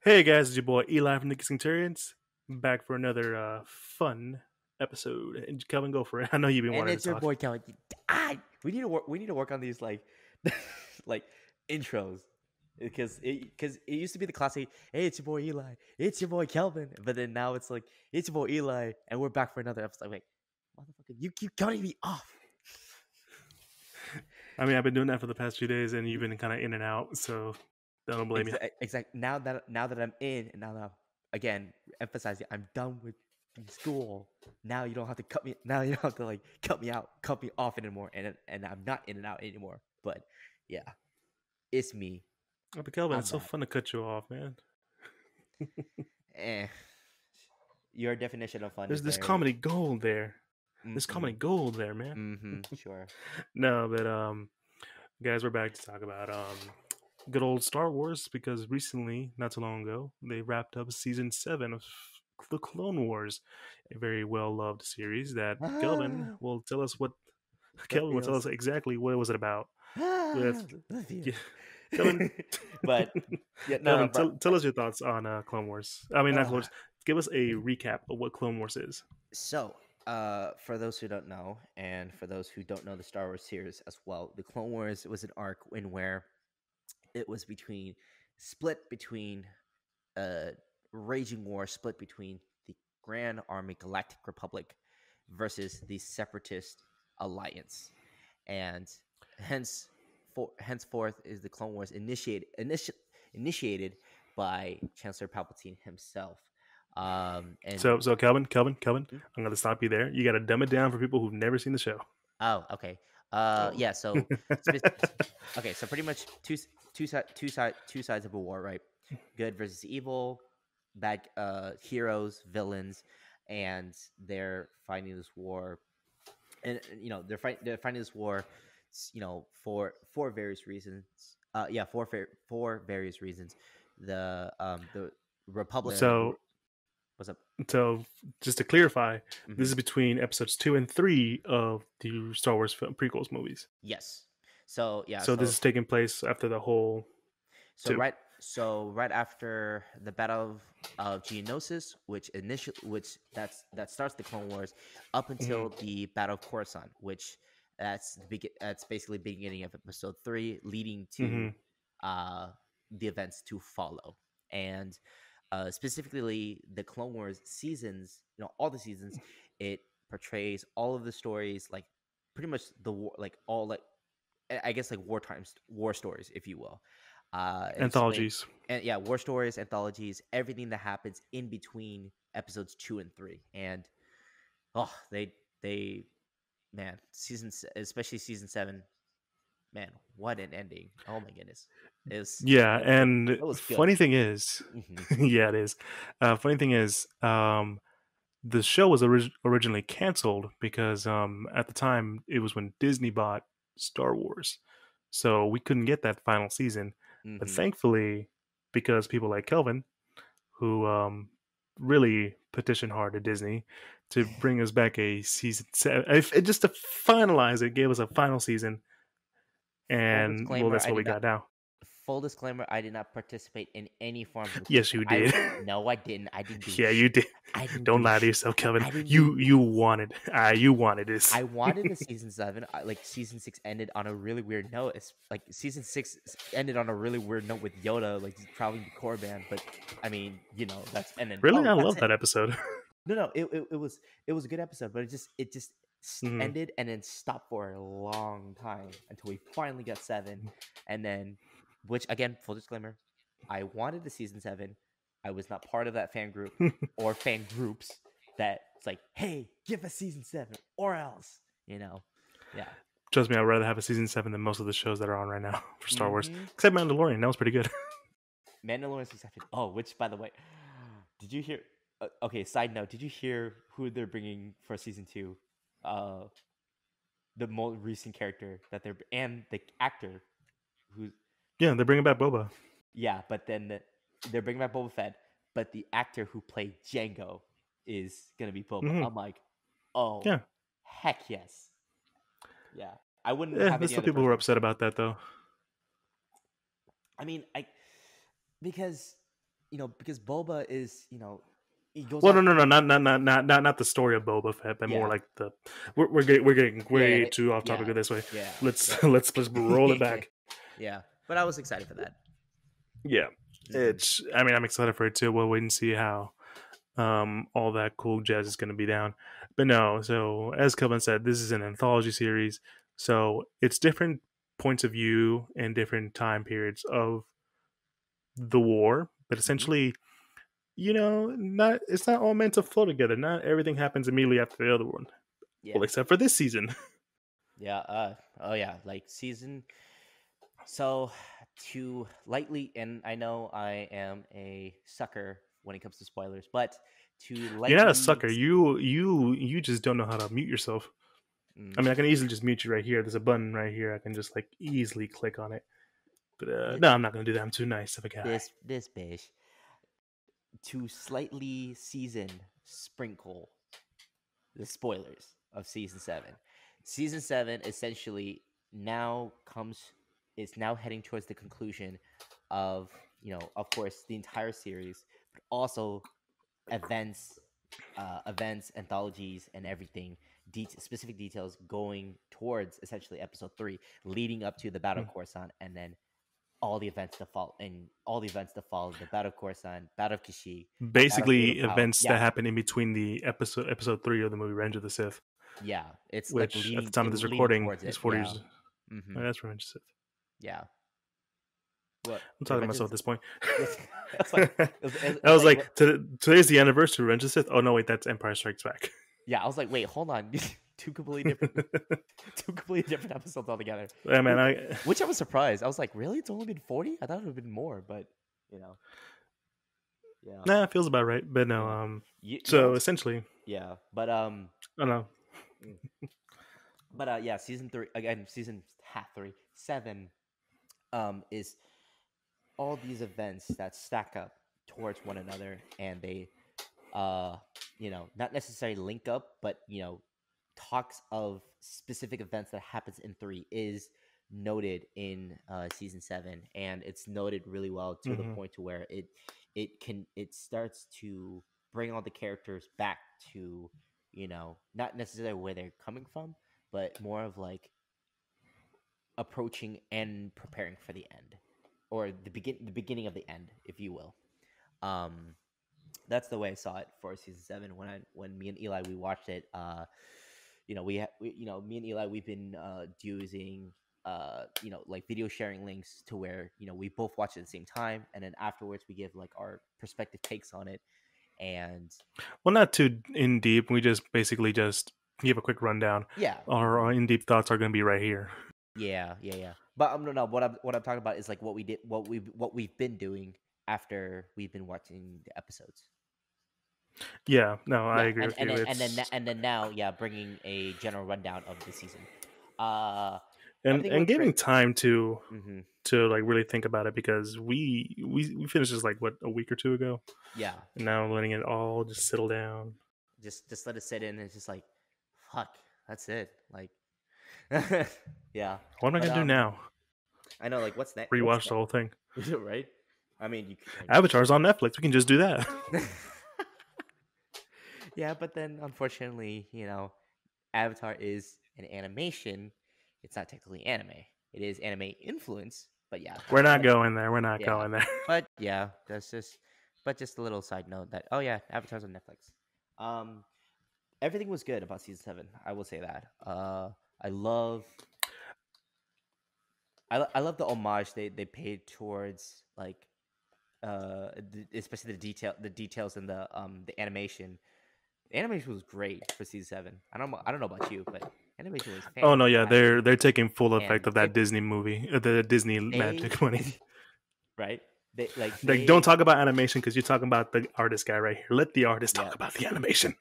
Hey guys, it's your boy Eli from the Geek Centurions, back for another fun episode. And Kelvin, go for it. I know you've been And wanting to it's your talk. boy Kelly. We need to work. We need to work on these like intros because it used to be the classic. Hey, it's your boy Eli. It's your boy Kelvin. But then now it's like it's your boy Eli, and we're back for another episode. Wait, motherfucker, you keep cutting me off. I mean, I've been doing that for the past few days, and you've been kind of in and out, so don't blame you. Exact. Now that I'm in, and now that I'm again emphasizing, I'm done with school. Now you don't have to cut me. Now you don't have to like cut me off anymore, and I'm not in and out anymore. But yeah, it's me. Oh, but Kelvin, I'm it's so back. fun to cut you off, man. Eh, your definition of fun There's is this very. comedy gold there. There's comedy Mm-mm. gold there, man. Sure. No, but guys, we're back to talk about good old Star Wars because recently, not too long ago, they wrapped up season 7 of the Clone Wars, a very well loved series that Kelvin Ah, will tell us what the Kelvin will tell us feels. exactly what was it about. With The feels. yeah, Kelvin, But yeah, no, Kelvin, no, tell us your thoughts on Clone Wars. I mean, not Clone uh, Wars. Give us a recap of what Clone Wars is. so, for those who don't know, and for those who don't know the Star Wars series as well, the Clone Wars was an arc in where it was split between a raging war, split between the Grand Army Galactic Republic versus the Separatist Alliance, and henceforth is the Clone Wars initiated by Chancellor Palpatine himself. And So Kelvin, mm, I'm gonna stop you there. You got to dumb it down for people who've never seen the show. oh, okay. Oh. Yeah. So, spe- okay. So pretty much two sides of a war, right? Good versus evil, bad heroes, villains, and they're fighting this war, and they're fighting this war, for various reasons. Yeah, for various reasons. The Republic. So What's up? So, just to clarify, this Hmm. is between episodes 2 and 3 of the Star Wars film prequels movies. Yes. So yeah. So, this is taking place after the whole So two. right so right after the Battle of Geonosis, that starts the Clone Wars, up Mhm. until the Battle of Coruscant, which that's basically beginning of episode 3, leading to Mhm. uh the events to follow. And specifically the Clone Wars seasons, all the seasons, it portrays all of the stories, like pretty much the war, like all like I guess like war stories, if you will, and explain, Anthologies. and yeah, war stories, anthologies, everything that happens in between episodes 2 and 3, and oh, they man, especially season 7, man, what an ending! Oh my goodness, it was Yeah, it, it, and it was good. funny thing is, Hmm. yeah, it is. Funny thing is, the show was originally canceled because at the time it was when Disney bought Star Wars, so we couldn't get that final season. But Hmm. thankfully, because people like Kelvin who really petitioned hard to Disney to bring us back a season seven. Just to finalize it, gave us a final season, Full and well, disclaimer, that's I what we did not got now. Full disclaimer, I did not participate in any form of Yes, decision. you I did. No, I didn't. I didn't do Yeah, you did. I didn't Don't do lie to yourself, Kelvin. I didn't do You wanted this. I wanted a season 7. Like season 6 ended on a really weird note. It's like season 6 ended on a really weird note with Yoda like traveling to Korriban. But I mean, that's and then Really, oh, I that's love it. that episode. No, no, it was a good episode, but it just Mhm. ended and then stopped for a long time until we finally got 7, and then, which again, full disclaimer, I wanted the season 7. I was not part of that fan group or fan groups that it's like, hey, give us season 7 or else, yeah. Trust me, I'd rather have a season 7 than most of the shows that are on right now for Star Wars, Mm-hmm. except Mandalorian. That was pretty good. Mandalorian season 7. Oh, which by the way, did you hear? Okay, side note, did you hear who they're bringing for season 2? Uh, the most recent character that and the actor who's Yeah, they're bringing back Boba. yeah, but then they're bringing back Boba Fett, but the actor who played Django is gonna be Boba. Hmm. I'm like, oh, Yeah, heck yes, yeah. I wouldn't yeah. have There's any still other people who are person. upset about that, though. I mean, because because Boba is, he goes Well, off. no, not the story of Boba Fett, but more Yeah, like we're getting way yeah, too off topic yeah, of this way. yeah, Let's but let's just roll it back. yeah, but I was excited for that. Yeah, Hmm. I mean, I'm excited for it too. We'll wait and see how all that cool jazz is going to be down. But no, so as Kelvin said, this is an anthology series, so it's different points of view and different time periods of the war, but Hmm. essentially, not it's not all meant to flow together. Not everything happens immediately after the other one. Well, Yeah, except for this season. yeah. Oh yeah, like season. So to lightly, and I know I am a sucker when it comes to spoilers, but to You're not a lightly. sucker. You just don't know how to mute yourself. I Mm, mean, I can easily just mute you right here. There's a button right here. I can just like easily click on it. But this no, I'm not gonna do that. I'm too nice of a guy. this bitch to slightly season sprinkle the spoilers of season 7. Season 7 essentially now comes is now heading towards the conclusion of, of course, the entire series, but also events, anthologies, and everything. Specific details going towards essentially episode 3, leading up to the Battle of Coruscant, and then all the events that follow the Battle of Coruscant, Battle of Kashyyyk, Battlefield Basically, of Power. events that Yeah, happen in between the episode 3 of the movie Revenge of the Sith, yeah, it's like which at the leading time of this leading recording towards is it. 40 Yeah. years. Mm-hmm. Oh, that's Revenge of the Sith. Yeah. What? I'm talking to Revenge myself is. at this point. I was like, it I was was like, like, today's the anniversary of Revenge of the Sith. Oh no, wait, that's Empire Strikes Back. yeah. I was like, wait, hold on, two completely different, two completely different episodes altogether. Yeah, man. Which I was surprised. I was like, really? It's only been 40? I thought it would have been more, but you know, yeah, Nah, it feels about right. But no, yeah. You know so what's? essentially, Yeah, but I don't know. mm, yeah, season 3 again, season half 3, 7, is all these events that stack up towards one another, and they not necessarily link up, but talks of specific events that happens in 3 is noted in season 7, and it's noted really well to the Hmm. point to where it starts to bring all the characters back to, not necessarily where they're coming from, but more of like approaching and preparing for the end, or the beginning of the end, if you will. um that's the way I saw it for season 7 when me and Eli we watched it. Me and Eli, we've been using like video sharing links to where we both watch it at the same time, and then afterwards we give like our perspective takes on it. And Well, not too in deep. We just basically just give a quick rundown. yeah, Our in deep thoughts are going to be right here. yeah. But no, what I'm talking about is like what we've been doing after we've been watching the episodes. Yeah, no, I Yeah, agree with you. It's and then now, yeah, bringing a general rundown of the season. Uh, everything and went giving great. time to Hmm. like really think about it because we finished this like what a week or two ago, Yeah, and now letting it all just settle down. just let it sit in. And it's just like, fuck, that's it. Like, yeah. What am I But gonna do now? I know, like, what's next? What's Rewatch the whole thing. next? Right? I mean, Avatar's on Netflix. We can just do that. yeah, but then unfortunately, Avatar is an animation. It's not technically anime. It is anime influence, but yeah. We're not But going there. We're not yeah, going there. but yeah, just a little side note that, oh yeah, Avatar's on Netflix. Um, Everything was good about season 7. I will say that. I love I love the homage they paid towards, like, especially the details in the animation. The animation was great for season 7. I don't know about you, but animation was Oh no, yeah, fantastic. they're taking full effect And of that Disney movie, the Disney they magic money. right, Like, don't talk about animation because you're talking about the artist guy right here. Let the artist yeah. talk about the animation.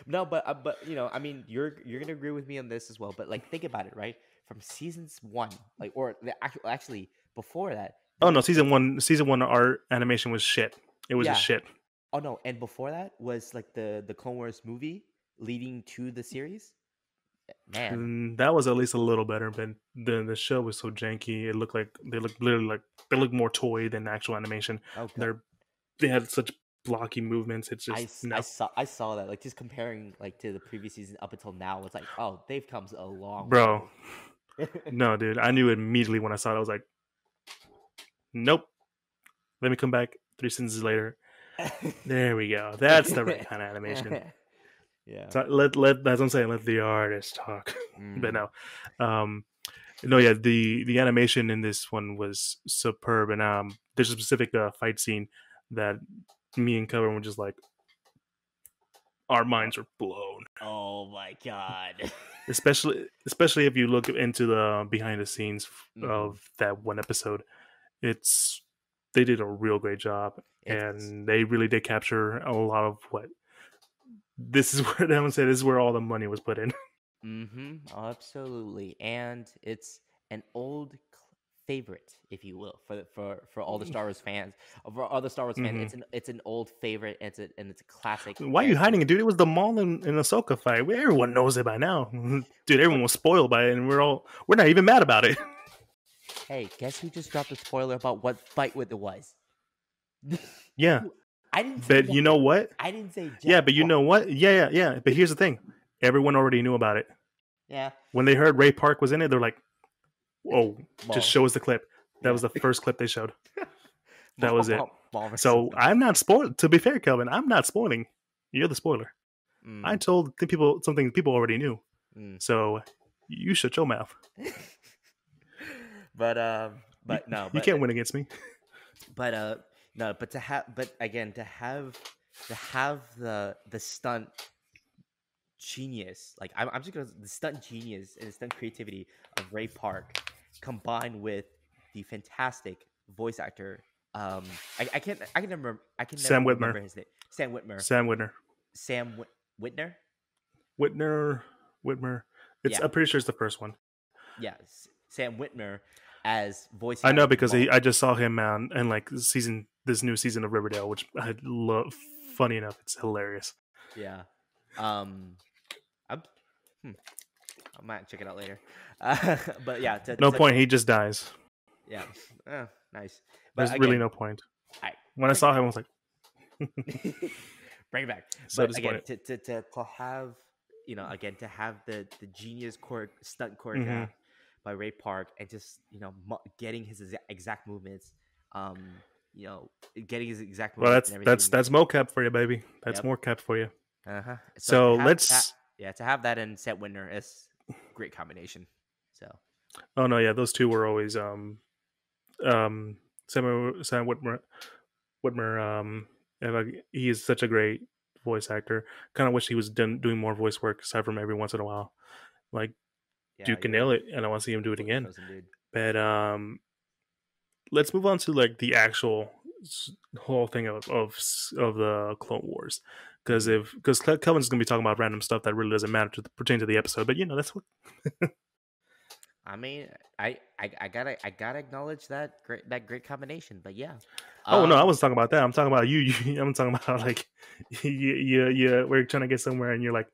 No, but I mean, you're gonna agree with me on this as well. But like, think about it, right? From seasons 1, like, or the actually before that, Oh the no, season one art animation was shit. It was just yeah. shit. Oh no, and before that was like the Clone Wars movie leading to the series. Man. And that was at least a little better, but the show was so janky. It looked like they looked literally like they looked more toy than actual animation. Oh god. They had such blocky movements. It's I, just s- no, I saw that, like, just comparing, like, to the previous season up until now. It's like, oh, they've come a long bro. way. No, dude. I knew immediately when I saw it. I was like, nope. Let me come back 3 sentences later. There we go. That's the right kind of animation. Yeah. So let that's what I'm saying. Let the artist talk. But Mm. no, um, no, yeah. The animation in this one was superb, and there's a specific fight scene that me and Kevin were just like, our Oh, minds were blown. oh my god. Especially if you look into the behind the scenes Hmm. of that one episode. It's they did a real great job, It's and they really did capture a lot of what this is where I would say this is where all the money was put in. absolutely, and it's an old favorite, if you will, for all the Star Wars fans. For all the Star Wars fans, Hmm. it's an old favorite. And it's a classic Why are you character. hiding it, dude? It was the Maul and Ahsoka fight. Everyone knows it by now, dude. Everyone What? was spoiled by it, and we're not even mad about it. Hey, guess who just dropped a spoiler about what fight with it was? Yeah, I didn't say but you know nothing. what? I didn't say Yeah, jack. but you know what? Yeah. But here's the thing: everyone already knew about it. Yeah. When they heard Ray Park was in it, they're like, "Oh, just Maul. show us the clip." That Yeah. was the first clip they showed. That Maul, was it. Maul versus So Ahsoka. I'm not spoiled. To be fair, Kelvin, I'm not spoiling. You're the spoiler. I Mm, told the people something people already knew. mm. So you shut your mouth. You, But no, you can't win against me. but no, but to have, but again, to have the stunt genius, like I'm just gonna the stunt genius and the stunt creativity of Ray Park, combined with the fantastic voice actor. I can never Sam Whitmer. remember his name. Sam Whitmer. Sam Whitner. Sam Whitner. Whitner. Whitmer. It's. Yeah, I'm pretty sure it's the first one. yeah. Sam Whitmer as I know voicing because Maul. I just saw him in like this new season of Riverdale, which I love. Funny enough, it's hilarious. Yeah. Um. I'm, hmm, I might check it out later. But yeah, No point. He just dies. yeah, nice. But There's really again, no point. I When I bring it saw him, I back. was like, Bring it back. so But again, disappointed. to have, again, to have the genius stunt Hmm. choreographed by Ray Park, and just getting his exact movements, you know, getting his exact Well, movements and everything. that's mocap for you, baby. That's Yep. more cap for you. Uh-huh. So to So have that, let's. yeah, to have that and Set Winner is great combination. So Oh no, yeah, those two were always um Sam Whitmer and, like, he is such a great voice actor. Kind of wish he was doing more voice work aside from every once in a while. Like, yeah, Duke can you're nail it, and I want to see him do it again. frozen dude. But let's move on to like the actual whole thing of the Clone Wars, because Hmm. Kelvin's gonna be talking about random stuff that really doesn't matter pertain to the episode. But that's what. I mean, I gotta acknowledge that great combination. But yeah, Oh no, I um, wasn't talking about that. I'm talking about you. I'm talking about like we're trying to get somewhere and you're like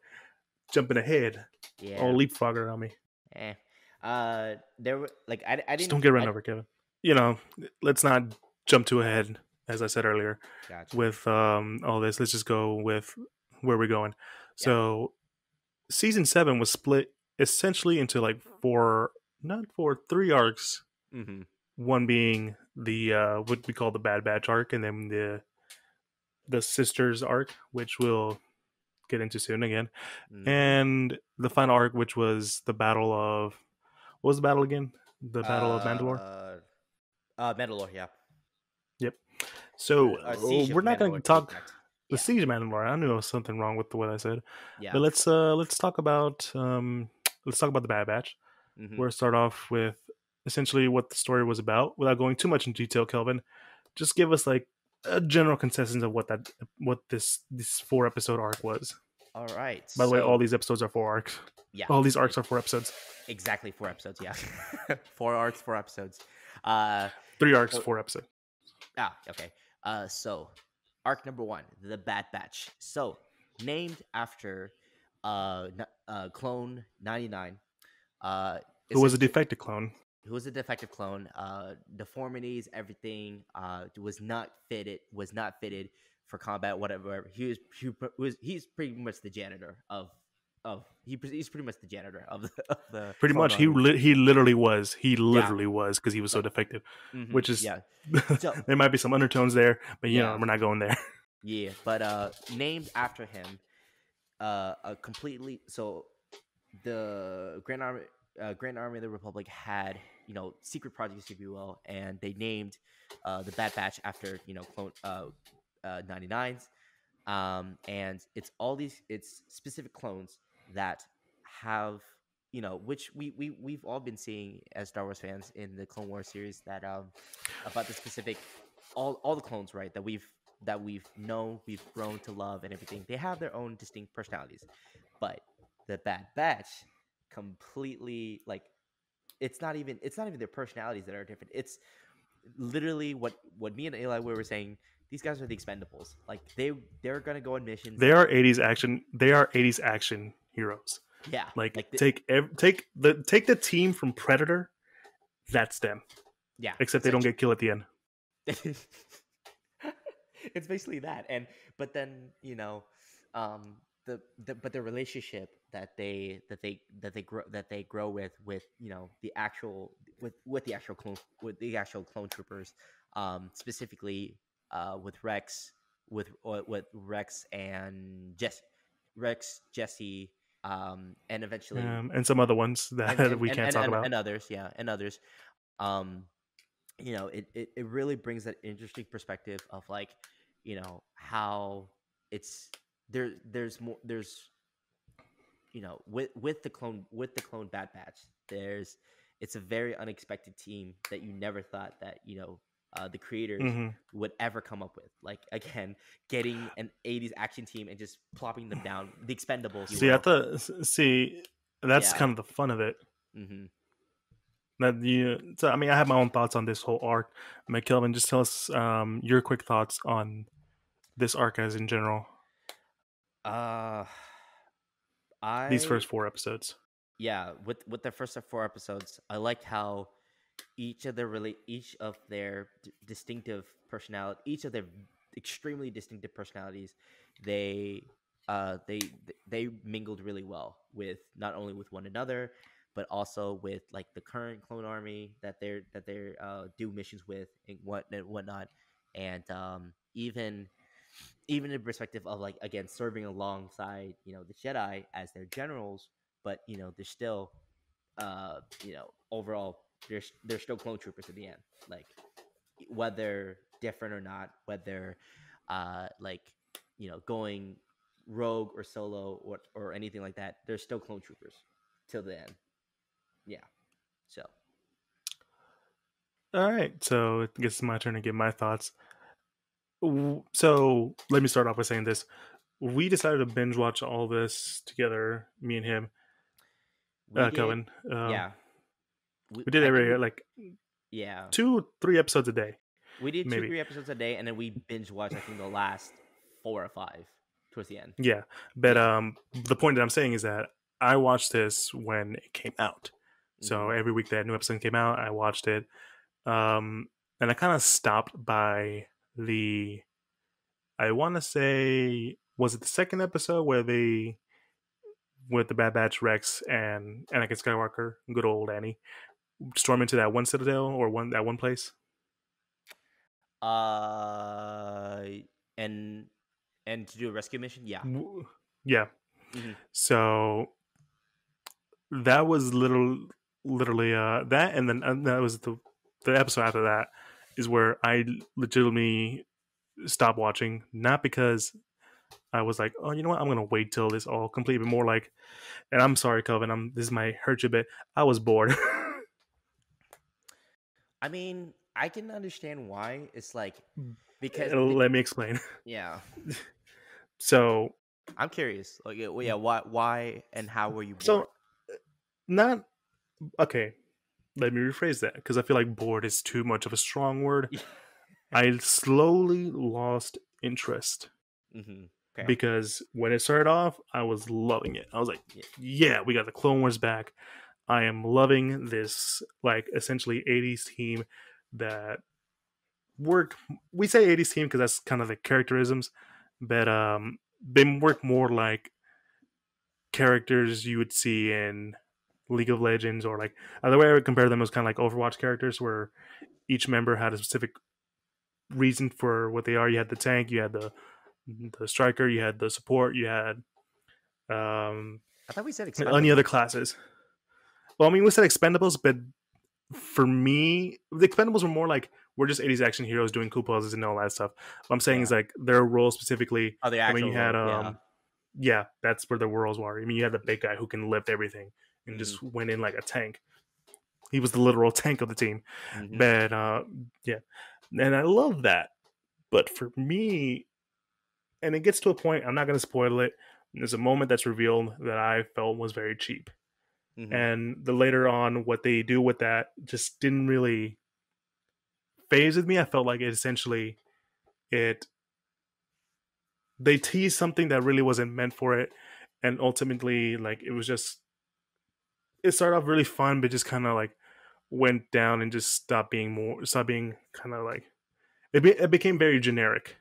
jumping ahead or yeah, leapfrogger on me. eh. There were like I Just didn't don't get run I over, Kevin. You know, let's not jump too ahead, as I said earlier. gotcha. With all this, let's just go with where we're going. Yep. So, season 7 was split essentially into like not four, three arcs. Mm-hmm. One being the what we call the Bad Batch arc, and then the sisters arc, which we'll get into soon again, Mm-hmm. and the final arc, which was the battle of what was the battle again? The Battle of Mandalore. Uh, Mandalore, yeah, Yep. So Siege we're of not going to Mandalore to be talk exact. the Yeah, Siege of Mandalore. I knew there was something wrong with what I said, yeah. but let's talk about the Bad Batch. Mm-hmm. We'll start off with essentially what the story was about, without going too much in detail. Kelvin, just give us like a general consensus of what this 4 episode arc was. All right, By the way, all so these episodes are 4 arcs. yeah, All these arcs are 4 episodes. exactly 4 episodes. Yeah, 4 arcs, 4 episodes. Uh, 3 arcs, so 4 episodes. okay. So arc number 1, the Bad Batch. So named after Clone 99. Who was a Essentially, defective clone? who was a defective clone. Deformities, everything. Was not fitted for combat. Whatever. He's pretty much the janitor he's pretty much the janitor of the Pretty clone much, he army. he literally was. He Yeah, literally was because he was so like defective. Which is yeah. So there might be some undertones there, but yeah, we're not going there. yeah. But named after him, a completely so the Grand Army of the Republic had secret projects, if you will, and they named the Bad Batch after clone 99s. And it's specific clones that have which we've all been seeing as Star Wars fans in the Clone Wars series, that about the specific all the clones, right, that we've known, we've grown to love and everything. They have their own distinct personalities, but the Bad Batch completely, like, it's not even their personalities that are different. It's literally what me and Eli were saying. These guys are the Expendables. Like, they're gonna go on missions. They are 80s action. They are 80s action heroes. Yeah, Like, like take the team from Predator. That's them. yeah, Except they don't get killed at the end. it's basically that. And but then but the relationship that they grow with the actual with the actual clone troopers, specifically with Rex and Jesse, and eventually And some other ones that we can't talk about. and others, yeah, and others. um it really brings that interesting perspective of, like, how it's there's more there's with the clone Bad Batch, it's a very unexpected team that you never thought that the creators Hmm. would ever come up with. Like, again, getting an 80s action team and just plopping them down, the Expendables, you See, I will. thought. See, that's Yeah. kind of the fun of it. Mm-hmm. That you. So, I mean, I have my own thoughts on this whole arc. Kelvin, just tell us your quick thoughts on this arc as in general. uh These I first 4 episodes. Yeah, with the first 4 episodes, I liked how each of their distinctive personality, each of their extremely distinctive personalities, they uh they they mingled really well, with not only with one another, but also with, like, the current clone army that they're do missions with, and whatnot. And even in perspective of, like, again, serving alongside the Jedi as their generals, but they're still overall, they're still clone troopers at the end. Like, whether different or not, whether like going rogue or solo, or anything like that, they're still clone troopers till the end. Yeah. So All right, so I guess it's my turn to give my thoughts. So let me start off by saying this: we decided to binge watch all this together, me and him, we did. Kelvin. Yeah. We did I think every like yeah, 2-3 episodes a day, we did two maybe. 3 episodes a day, and then we binge watched, I think, the last 4 or 5 towards the end. Yeah, but Yeah. the point that I'm saying is that I watched this when it came out. So Hmm. every week that a new episode came out, I watched it. And I kind of stopped by the. I want to say, was it the second episode where they, with the Bad Batch, Rex and Anakin Skywalker, good old Annie, storm into that one citadel or that one place? Uh, and to do a rescue mission, yeah. Yeah. Hmm. So that was literally that, and then that was the episode after that is where I legitimately stopped watching. Not because I was like, oh, you know what, I'm gonna wait till this all complete, but more like, and I'm sorry, Kelvin, this might hurt you a bit. I was bored. I mean, I can understand why. It's like, because Let me explain. yeah, So, I'm curious. Like, yeah, why, and how were you bored? so not okay. Let me rephrase that because I feel like bored is too much of a strong word. I slowly lost interest. Hmm. Okay. because when it started off, I was loving it. I was like, Yeah. yeah, we got the Clone Wars back. I am loving this, like, essentially 80s team that work. We say 80s team because that's kind of the characterisms, but they work more like characters you would see in League of Legends, or like the way I would compare them was kind of like Overwatch characters, where each member had a specific reason for what they are. You had the tank, you had the striker, you had the support, you had um, I thought we said any other Expendables. classes. Well, I mean, we said Expendables, but for me, the Expendables were more like we're just 80s action heroes doing cool poses and all that stuff. What I'm saying is Yeah. like their role specifically. Oh, the I mean, actual you had role. Yeah. yeah, that's where the worlds were. I mean, you had the big guy who can lift everything and Mm-hmm. just went in like a tank. He was the literal tank of the team. Mm-hmm. But yeah, and I love that. But for me, and it gets to a point, I'm not going to spoil it. There's a moment that's revealed that I felt was very cheap. Mm-hmm. And the later on, what they do with that just didn't really phase with me. I felt like it essentially, it they teased something that really wasn't meant for it. And ultimately, like, it was just, it started off really fun, but just kind of like went down and just stopped being kind of like, it became very generic.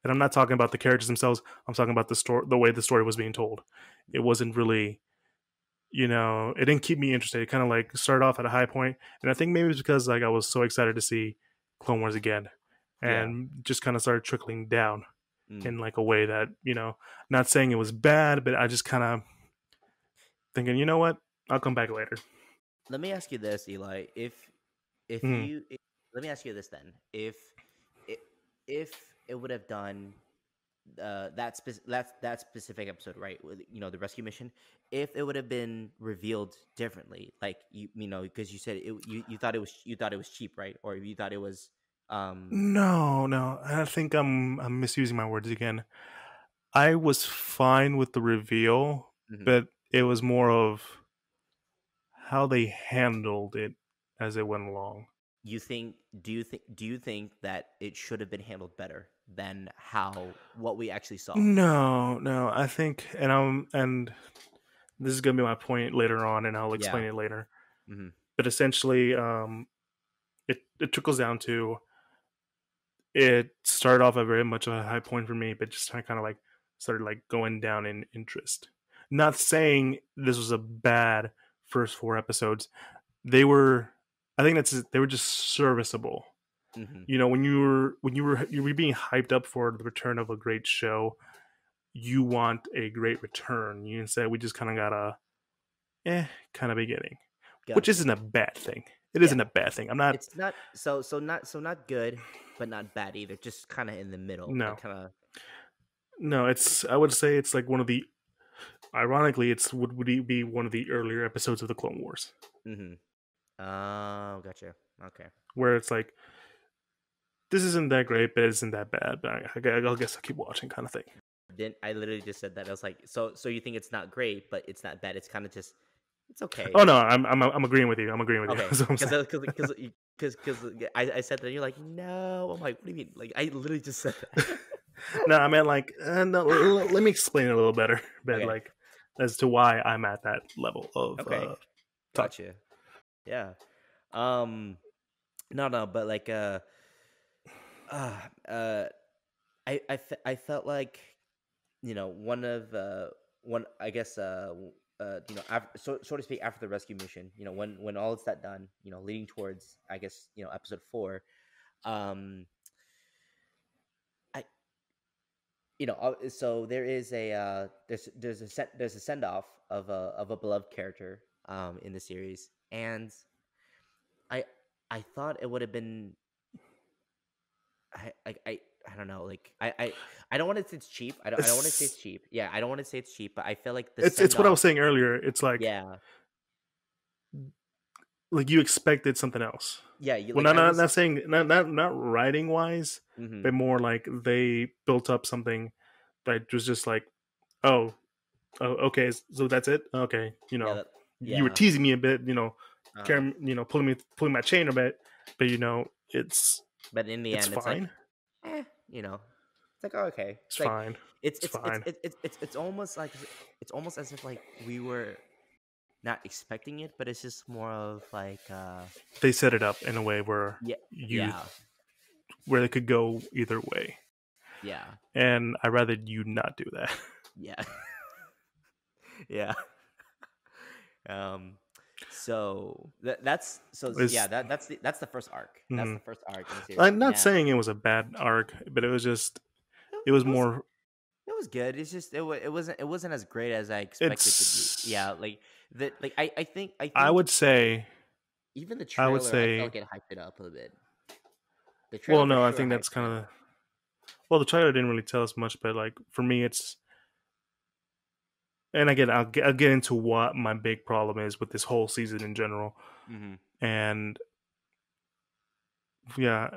And I'm not talking about the characters themselves. I'm talking about the story, the way the story was being told. It wasn't really, it didn't keep me interested. It kind of like started off at a high point, and I think maybe it's because like I was so excited to see Clone Wars again, Yeah. and just kind of started trickling down Mm. in like a way that not saying it was bad, but I just kind of thinking, you know what, I'll come back later. Let me ask you this, Eli. If Mm. you if, let me ask you this then. It if it would have done that specific episode, right? With, the rescue mission. If it would have been revealed differently, like because you said you thought it was cheap, right? Or you thought it was um No, no, I think I'm misusing my words again. I was fine with the reveal, mhm. but it was more of how they handled it as it went along. You think do you think that it should have been handled better than how what we actually saw? No, no, I think, and this is gonna be my point later on, and I'll explain Yeah. it later. Hmm. But essentially, it trickles down to, it started off at very much of a high point for me, but just kind of like started like going down in interest. Not saying this was a bad first four episodes. They were, I think they were just serviceable. Hmm. When you were being hyped up for the return of a great show, you want a great return. You instead we just kind of got a kind of beginning, which Gotcha. isn't a bad thing. It Yeah. isn't a bad thing. I'm not. It's not not good, but not bad either. Just kind of in the middle, like No, kind of. no. I would say it's like one of the. Ironically, it's would be one of the earlier episodes of the Clone Wars, Hmm. Oh, gotcha. Okay. where it's like, this isn't that great, but it isn't that bad. But I guess I'll keep watching, kind of thing. Then I literally just said that. I was like, so you think it's not great, but it's not bad. It's kind of just, it's Oh okay. no, I'm agreeing with you. I'm agreeing with you. Okay, That's what I'm saying. because I said that, you're like, no. I'm like, what do you mean? Like, I literally just said that. No, I meant like, no. Let me explain it a little better, but Okay. like, as to why I'm at that level of Okay. talk. Gotcha. Yeah. Um. No, no, but like, uh, uh, I felt like, one of one, I guess, after, so to speak, after the rescue mission, when all is that done, leading towards, I guess, episode 4. um I So there is a there's a send off of a beloved character in the series, and I I thought it would have been, I don't know, like, I don't want to say it's cheap. I don't want to say It's it's cheap. Yeah, I don't want to say it's cheap, but I feel like the it's send what I off. was saying earlier. It's Yeah, like you expected something else. yeah. You Well, like I was. not saying, not writing wise, Hmm. but more like they built up something that was just like, oh, okay, so that's it. Okay, Yeah, that, you were yeah. teasing me a bit, Uh, carrying, pulling my chain a bit, but it's but in the it's end, it's fine. like, eh, you know. It's like, oh, okay. It's It's like fine. it's It's it's it's fine. it's it's it's it's almost like it's almost as if like we were not expecting it, but it's just more of like They set it up in a way where yeah, you yeah, where it could go either way, yeah, and I'd rather you not do that. yeah, yeah. Um, so It's yeah, that's the first arc. That's the mhm. first arc in the series. I'm not Now saying it was a bad arc, but it, it was it was more. it was good. It's just it wasn't as great as I expected to be. It's Yeah, like the like I I think would say even the I would trailer I felt say like it hyped it up a bit. The well trailer for no I sure think that's hypes it kind of up. well the trailer didn't really tell us much, but like for me it's and again I'll get into what my big problem is with this whole season in general, Mm-hmm. and yeah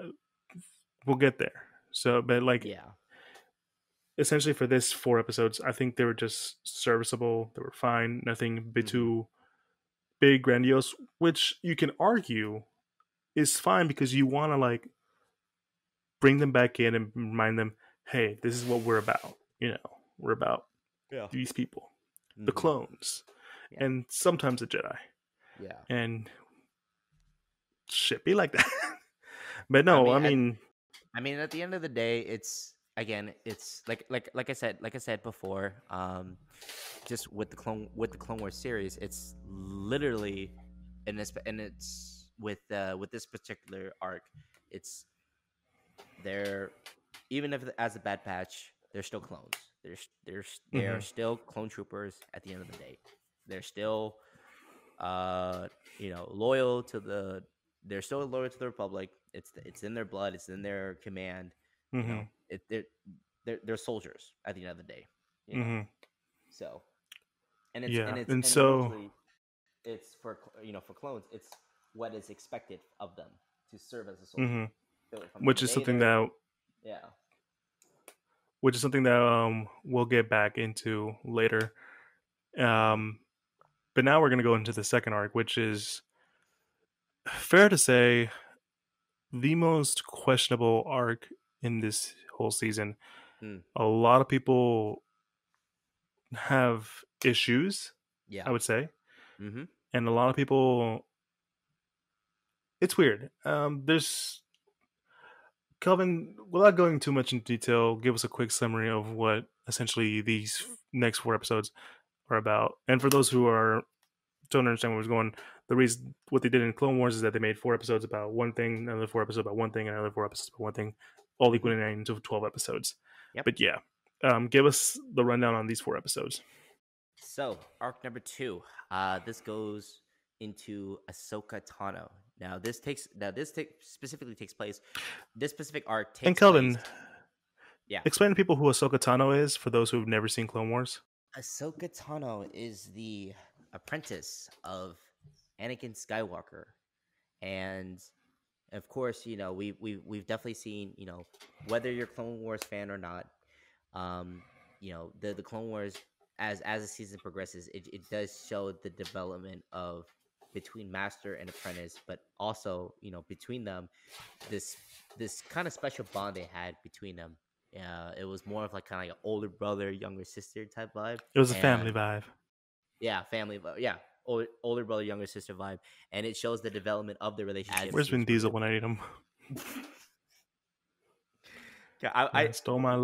we'll get there. So but like Yeah. essentially for this 4 episodes I think they were just serviceable, they were fine, nothing bit Mm-hmm. too big grandiose, which you can argue is fine because you want to like bring them back in and remind them, hey, this is what we're about. We're about Yeah. these people, the Mm-hmm. clones, Yeah. and sometimes the Jedi, Yeah. and shit be like that. But I no, mean, I at mean, I mean, at the end of the day, it's again, it's like I said before, just with the Clone Wars series, it's literally, and it's with this particular arc, it's they're even if as a bad patch, they're still clones. They're mhm, still clone troopers at the end of the day. They're still uh loyal to the they're still loyal to the Republic. It's in their blood, it's in their command. mhm, They're soldiers at the end of the day, you know. mhm, So and it's and yeah, it's and and so, usually it's for clones, it's what is expected of them to serve as a soldier. mhm, So from which is something Vader, that yeah. we'll get back into later. Hmm. Um, but now we're gonna go into the second arc, which is fair to say the most questionable arc in this whole season. Hmm. A lot of people have issues, Yeah. I would say, Mm-hmm. and a lot of people. It's weird. There's Kelvin. Without going too much into detail, give us a quick summary of what essentially these next 4 episodes are about. And for those who are don't understand where was going, the reason what they did in Clone Wars is that they made 4 episodes about one thing, another 4 episodes about one thing, and another 4 episodes about one thing, all Mm-hmm. equaling into 12 episodes. Yep. But yeah, give us the rundown on these 4 episodes. So, arc number 2. This goes into Ahsoka Tano. Specifically takes place. This specific arc And takes place. Kelvin, Yeah, explain to people who Ahsoka Tano is for those who've never seen Clone Wars. Ahsoka Tano is the apprentice of Anakin Skywalker, and of course, we've definitely seen, whether you're a Clone Wars fan or not, the Clone Wars, as the season progresses, it does show the development of between master and apprentice, but also between them, this this kind of special bond they had between them. It was more of like kind of like an older brother, younger sister type vibe, It was a family and vibe. yeah, family, yeah, older brother, younger sister vibe, and it shows the development of the relationship Where's as Vin series Diesel progresses. when I need him? Yeah, Yeah, stole my.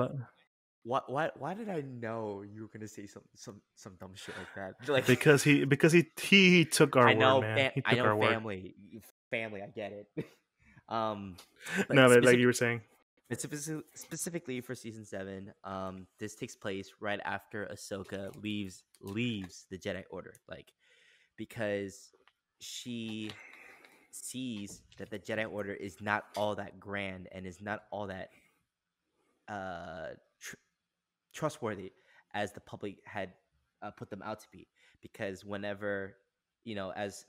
why did I know you were gonna say some dumb shit like that? Like, Because he took our I word, know, man. He I took know, our word. family, I get it. um, but No, but like you were saying. specifically for season 7, this takes place right after Ahsoka leaves the Jedi Order, like because she sees that the Jedi Order is not all that grand and is not all that uh trustworthy as the public had put them out to be. Because whenever as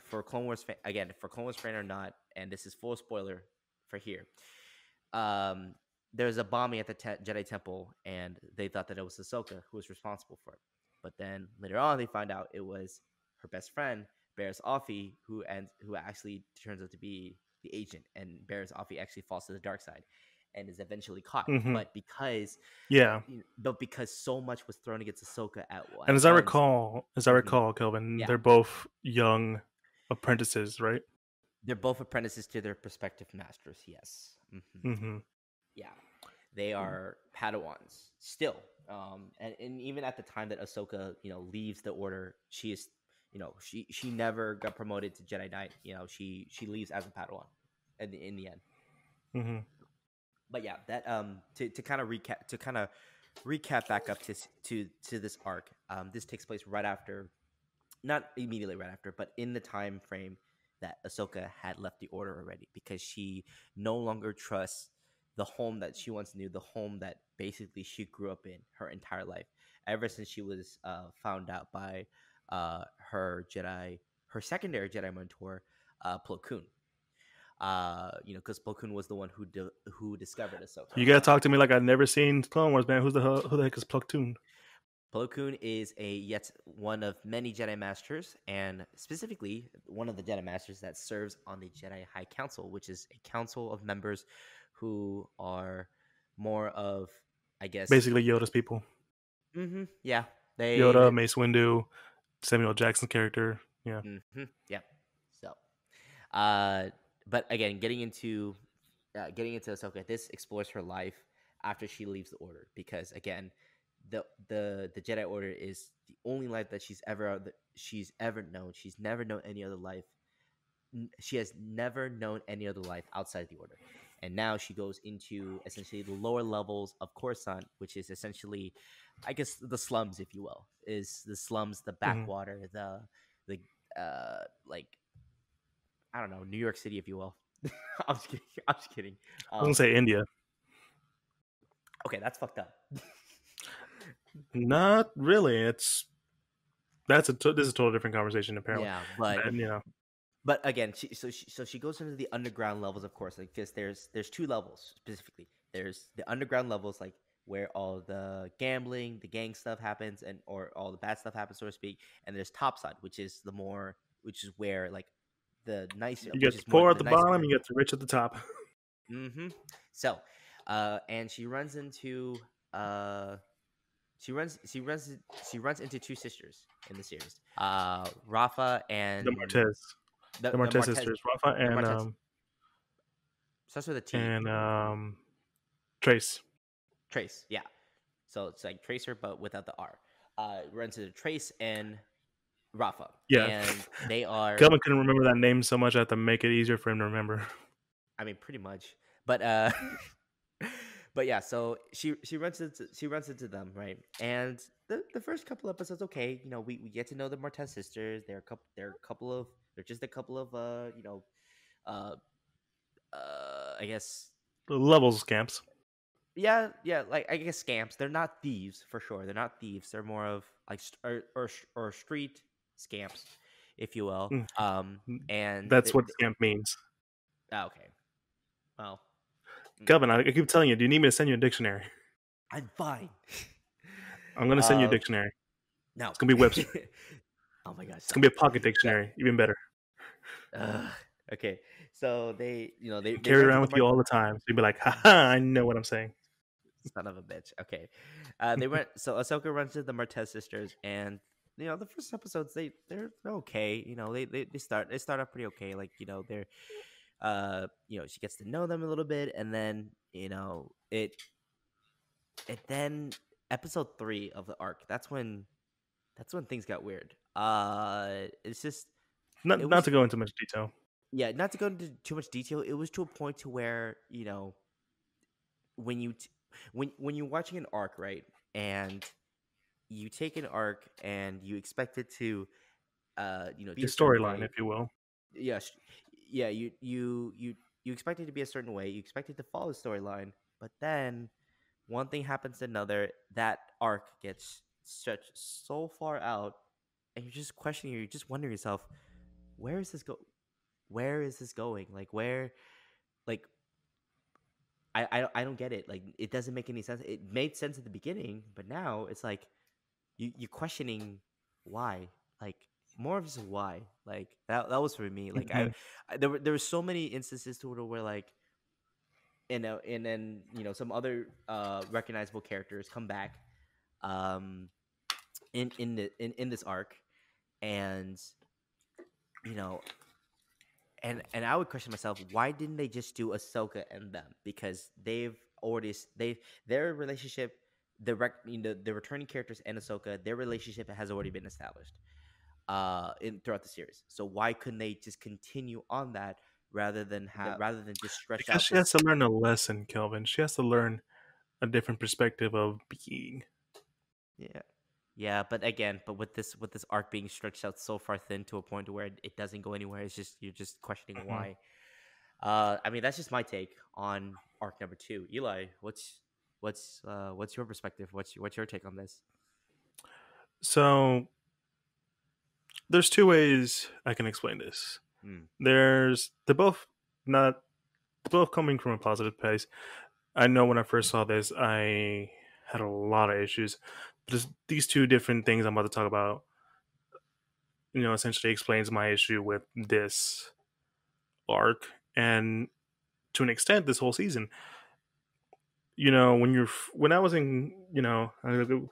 for Clone Wars again, for Clone Wars fan or not, and this is full spoiler for here, um there's a bombing at the Jedi Temple, and they thought that it was Ahsoka who was responsible for it. But then later on, they find out it was her best friend Barris Offee, who actually turns out to be the agent, and Barris Offee actually falls to the dark side. and is eventually caught. Hmm. But because Yeah. but because so much was thrown against Ahsoka And at once. as I Mhm, recall, Kelvin, yeah, they're both young apprentices, right? they're both apprentices to their prospective masters. Yes. Hmm. Yeah, they are Padawans still. And even at the time that Ahsoka, leaves the Order, she is, she never got promoted to Jedi Knight. She leaves as a Padawan, in the end. Hmm. But yeah, that to kind of recap back up to this arc. This takes place right after, not immediately right after, but in the time frame that Ahsoka had left the Order already, because she no longer trusts the home that she once knew, the home that basically she grew up in her entire life, ever since she was found out by her secondary Jedi mentor, Plo Koon. Because Plo Koon was the one who discovered Ahsoka. You gotta talk to me like I've never seen Clone Wars, man. Who the heck is Platoon? Plo Koon is a yet one of many Jedi Masters, and specifically one of the Jedi Masters that serves on the Jedi High Council, which is a council of members who are more of, I guess, Basically, Yoda's people. yeah, Yoda, they Mace Windu, Samuel Jackson character. Yeah. yeah. So, uh, but again, getting into Ahsoka, this explores her life after she leaves the Order, because again, the Jedi Order is the only life that she's ever known. She's never known any other life. She has never known any other life outside the Order, and now she goes into essentially the lower levels of Coruscant, which is essentially, I guess, the slums, if you will, is the slums, the Hmm. backwater, the like, I don't know, New York City, if you will. I'm just kidding. I'm just kidding. I was gonna say India. Okay, that's fucked up. Not really. This is a total different conversation apparently. Yeah, but And again, she goes into the underground levels, of course, like, because there's two levels specifically. There's the underground levels, like where all the gambling, the gang stuff happens, and or all the bad stuff happens, so to speak. And there's topside, which is where, like, you which get the is more poor at the the nicer bottom, part. you get the rich at the top. Mm-hmm. So, and she runs into she runs she runs she runs into two sisters in the series. Rafa The and Martez, the the Martez Martez sisters, Rafa the Martez starts with a T. and Trace. Trace, yeah. So it's like Tracer, but without the R. Runs into Trace and Rafa, Yeah, and they are, Kelvin couldn't remember that name so much. I had to make it easier for him to remember. I mean, pretty much. But but yeah. So she runs into them, right? And the first couple episodes, okay, we get to know the Martez sisters. They're just a couple of uh I guess, The levels camps. yeah, like, I guess, scamps. They're not thieves for sure. They're not thieves. They're more of like or street scamps, if you will. Mm, And That's what scamp means. okay, well, mm, Kelvin, I keep telling you, do you need me to send you a dictionary? I'm fine. I'm gonna send you a uh, dictionary. no. It's gonna be Webster. Oh my gosh, It's gonna be stop. a pocket Yeah. dictionary, even better. Okay. So they Carry run to around the with you all the time. So you'd be like, haha, I know what I'm saying. son of a bitch. Okay. They went. So Ahsoka runs to the Martez sisters, and the first episodes, they're okay. They start out pretty okay. Like, they're she gets to know them a little bit, and then and then episode 3 of the arc. That's when things got weird. It's just it Not was to go into much detail. Yeah. Not to go into too much detail. It was to a point to where, when you t- when you're watching an arc, right, and you take an arc and you expect it to be The a certain storyline, way. if you will. Yes, yeah, you expect it to be a certain way, you expect it to follow the storyline, but then one thing happens to another, that arc gets stretched so far out, and you're just wondering yourself, where is this go where is this going, like, where, like, I don't get it. Like, it doesn't make any sense. It made sense at the beginning, but now it's like you're questioning why. Like, more of just why. Like, that was for me. Like, Mhm. there were so many instances to it where, like, and then some other recognizable characters come back um in this arc, and you know and I would question myself, why didn't they just do Ahsoka and them? Because their relationship, the returning characters and Ahsoka, their relationship has already been established in throughout the series. So why couldn't they just continue on that rather than just stretch Because out she has this? to learn a lesson, Kelvin. She has to learn a different perspective of being. Yeah. Yeah, but with this arc being stretched out so far thin to a point where it doesn't go anywhere, it's just you're just questioning Mhm. why. I mean, that's just my take on arc number 2. Eli, what's your perspective? What's your take on this? So there's two ways I can explain this. Mm, They're both not they're both coming from a positive place. I know when I first saw this, I had a lot of issues. But these two different things I'm about to talk about, essentially explains my issue with this arc, and to an extent, this whole season. When I was in,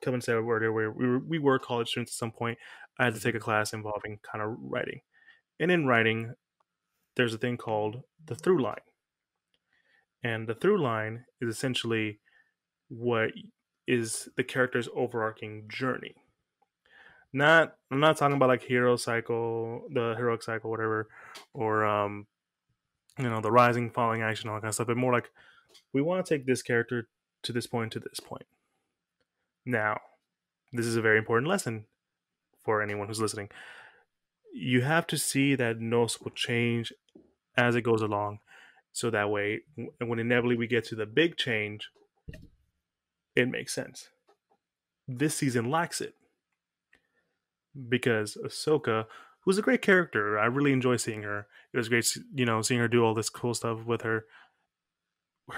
Kevin said earlier, where we were college students at some point. I had to take mm-hmm, a class involving kind of writing, and in writing, there's a thing called the through line, and the through line is essentially what is the character's overarching journey. I'm not talking about like hero cycle, the heroic cycle, whatever, or the rising, falling action, all that kind of stuff, but more like we want to take this character to this point, to this point. Now, this is a very important lesson for anyone who's listening. You have to see that Nos will change as it goes along, so that way, when inevitably we get to the big change, it makes sense. This season lacks it because Ahsoka, who's a great character, I really enjoy seeing her. It was great, seeing her do all this cool stuff with her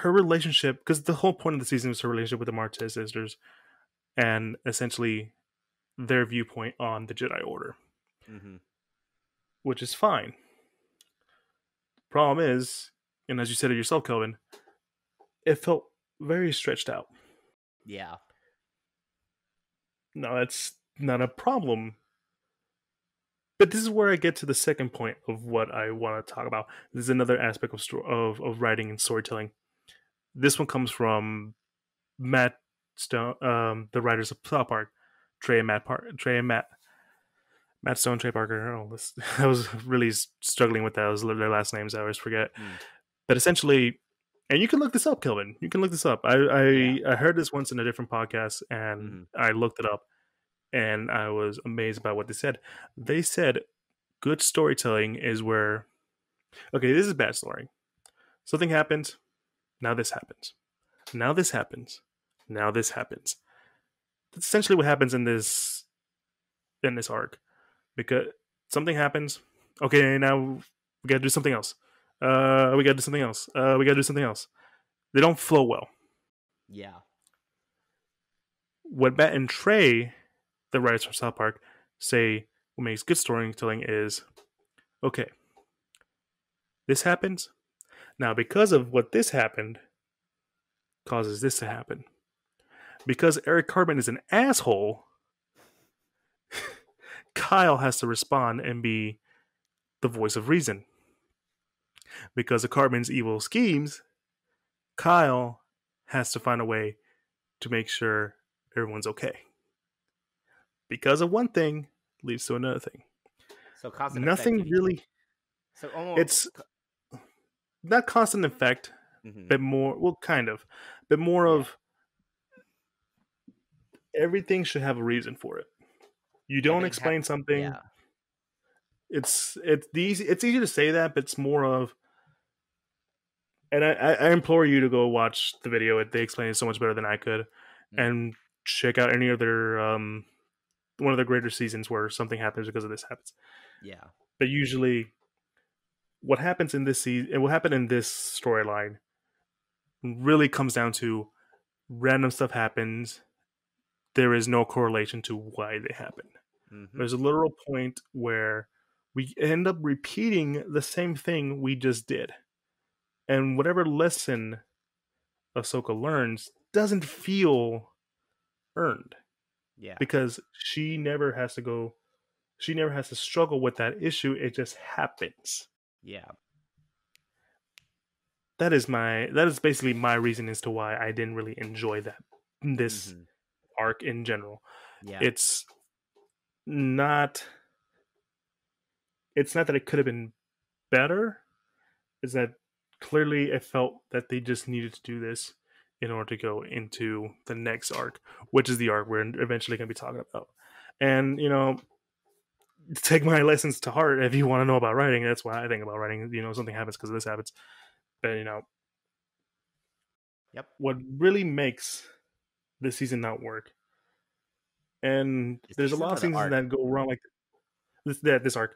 relationship, because the whole point of the season was her relationship with the Martez sisters, and essentially their viewpoint on the Jedi Order, mm-hmm. which is fine. Problem is, and as you said it yourself, Kelvin, it felt very stretched out. Yeah. Now that's not a problem, but this is where I get to the second point of what I want to talk about. This is another aspect of writing and storytelling. This one comes from Matt Stone, the writers of South Park, Trey and Matt Stone, Trey Parker. Oh, I was really struggling with that. It was their last names. I always forget. Mm, But essentially, and you can look this up, Kelvin. You can look this up. yeah. I heard this once in a different podcast, and Mm-hmm. I looked it up, and I was amazed by what they said. They said good storytelling is where, okay, this is bad story. Something happens. Now this happens. Now this happens. Now this happens. That's essentially what happens in this arc, because something happens. Okay, now we gotta do something else. We gotta do something else. We gotta do something else. They don't flow well. Yeah. What Matt and Trey, the writers from South Park, say what makes good storytelling is, okay, this happens. Now, because of what this happened, causes this to happen. Because Eric Cartman is an asshole, Kyle has to respond and be the voice of reason. Because of Cartman's evil schemes, Kyle has to find a way to make sure everyone's okay. Because of one thing leads to another thing. So cause and effect. Nothing really. So almost. It's not constant effect, Mm-hmm. but more. Well, kind of, but more Yeah. of everything should have a reason for it. You don't Everything explain something. Yeah. It's easy to say that, but it's more of. And I implore you to go watch the video. They explain it so much better than I could, Mm, and check out any other one of the greater seasons where something happens because of this happens. yeah. But usually, what happens in this season and what happened in this storyline really comes down to random stuff happens. There is no correlation to why they happen. Mm-hmm. There's a literal point where we end up repeating the same thing we just did. And whatever lesson Ahsoka learns doesn't feel earned Yeah. because she never has to struggle with that issue. It just happens. Yeah. That is basically my reason as to why I didn't really enjoy this Mm-hmm. arc in general. Yeah. It's not it's not that it could have been better, is that clearly it felt that they just needed to do this in order to go into the next arc, which is the arc we're eventually going to be talking about. And take my lessons to heart if you want to know about writing. That's why I think about writing. Something happens because of this happens. But Yep. what really makes this season not work, and The there's a season lot or of the seasons arc? that go wrong like this arc.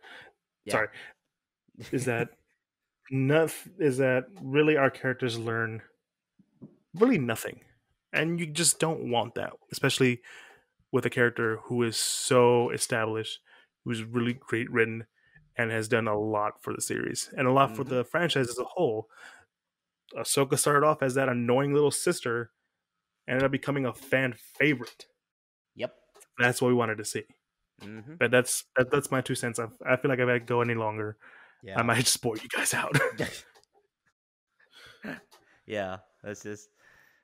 Yeah. Sorry, is that is that really our characters learn really nothing, and you just don't want that, especially with a character who is so established, who's really great written, and has done a lot for the series and a lot for Mm-hmm. the franchise as a whole. Ahsoka started off as that annoying little sister, ended up becoming a fan favorite. Yep. That's what we wanted to see. Mm-hmm. But that's my 2 cents. I feel like if I go any longer, I Yeah. might just bore you guys out. Yeah. That's just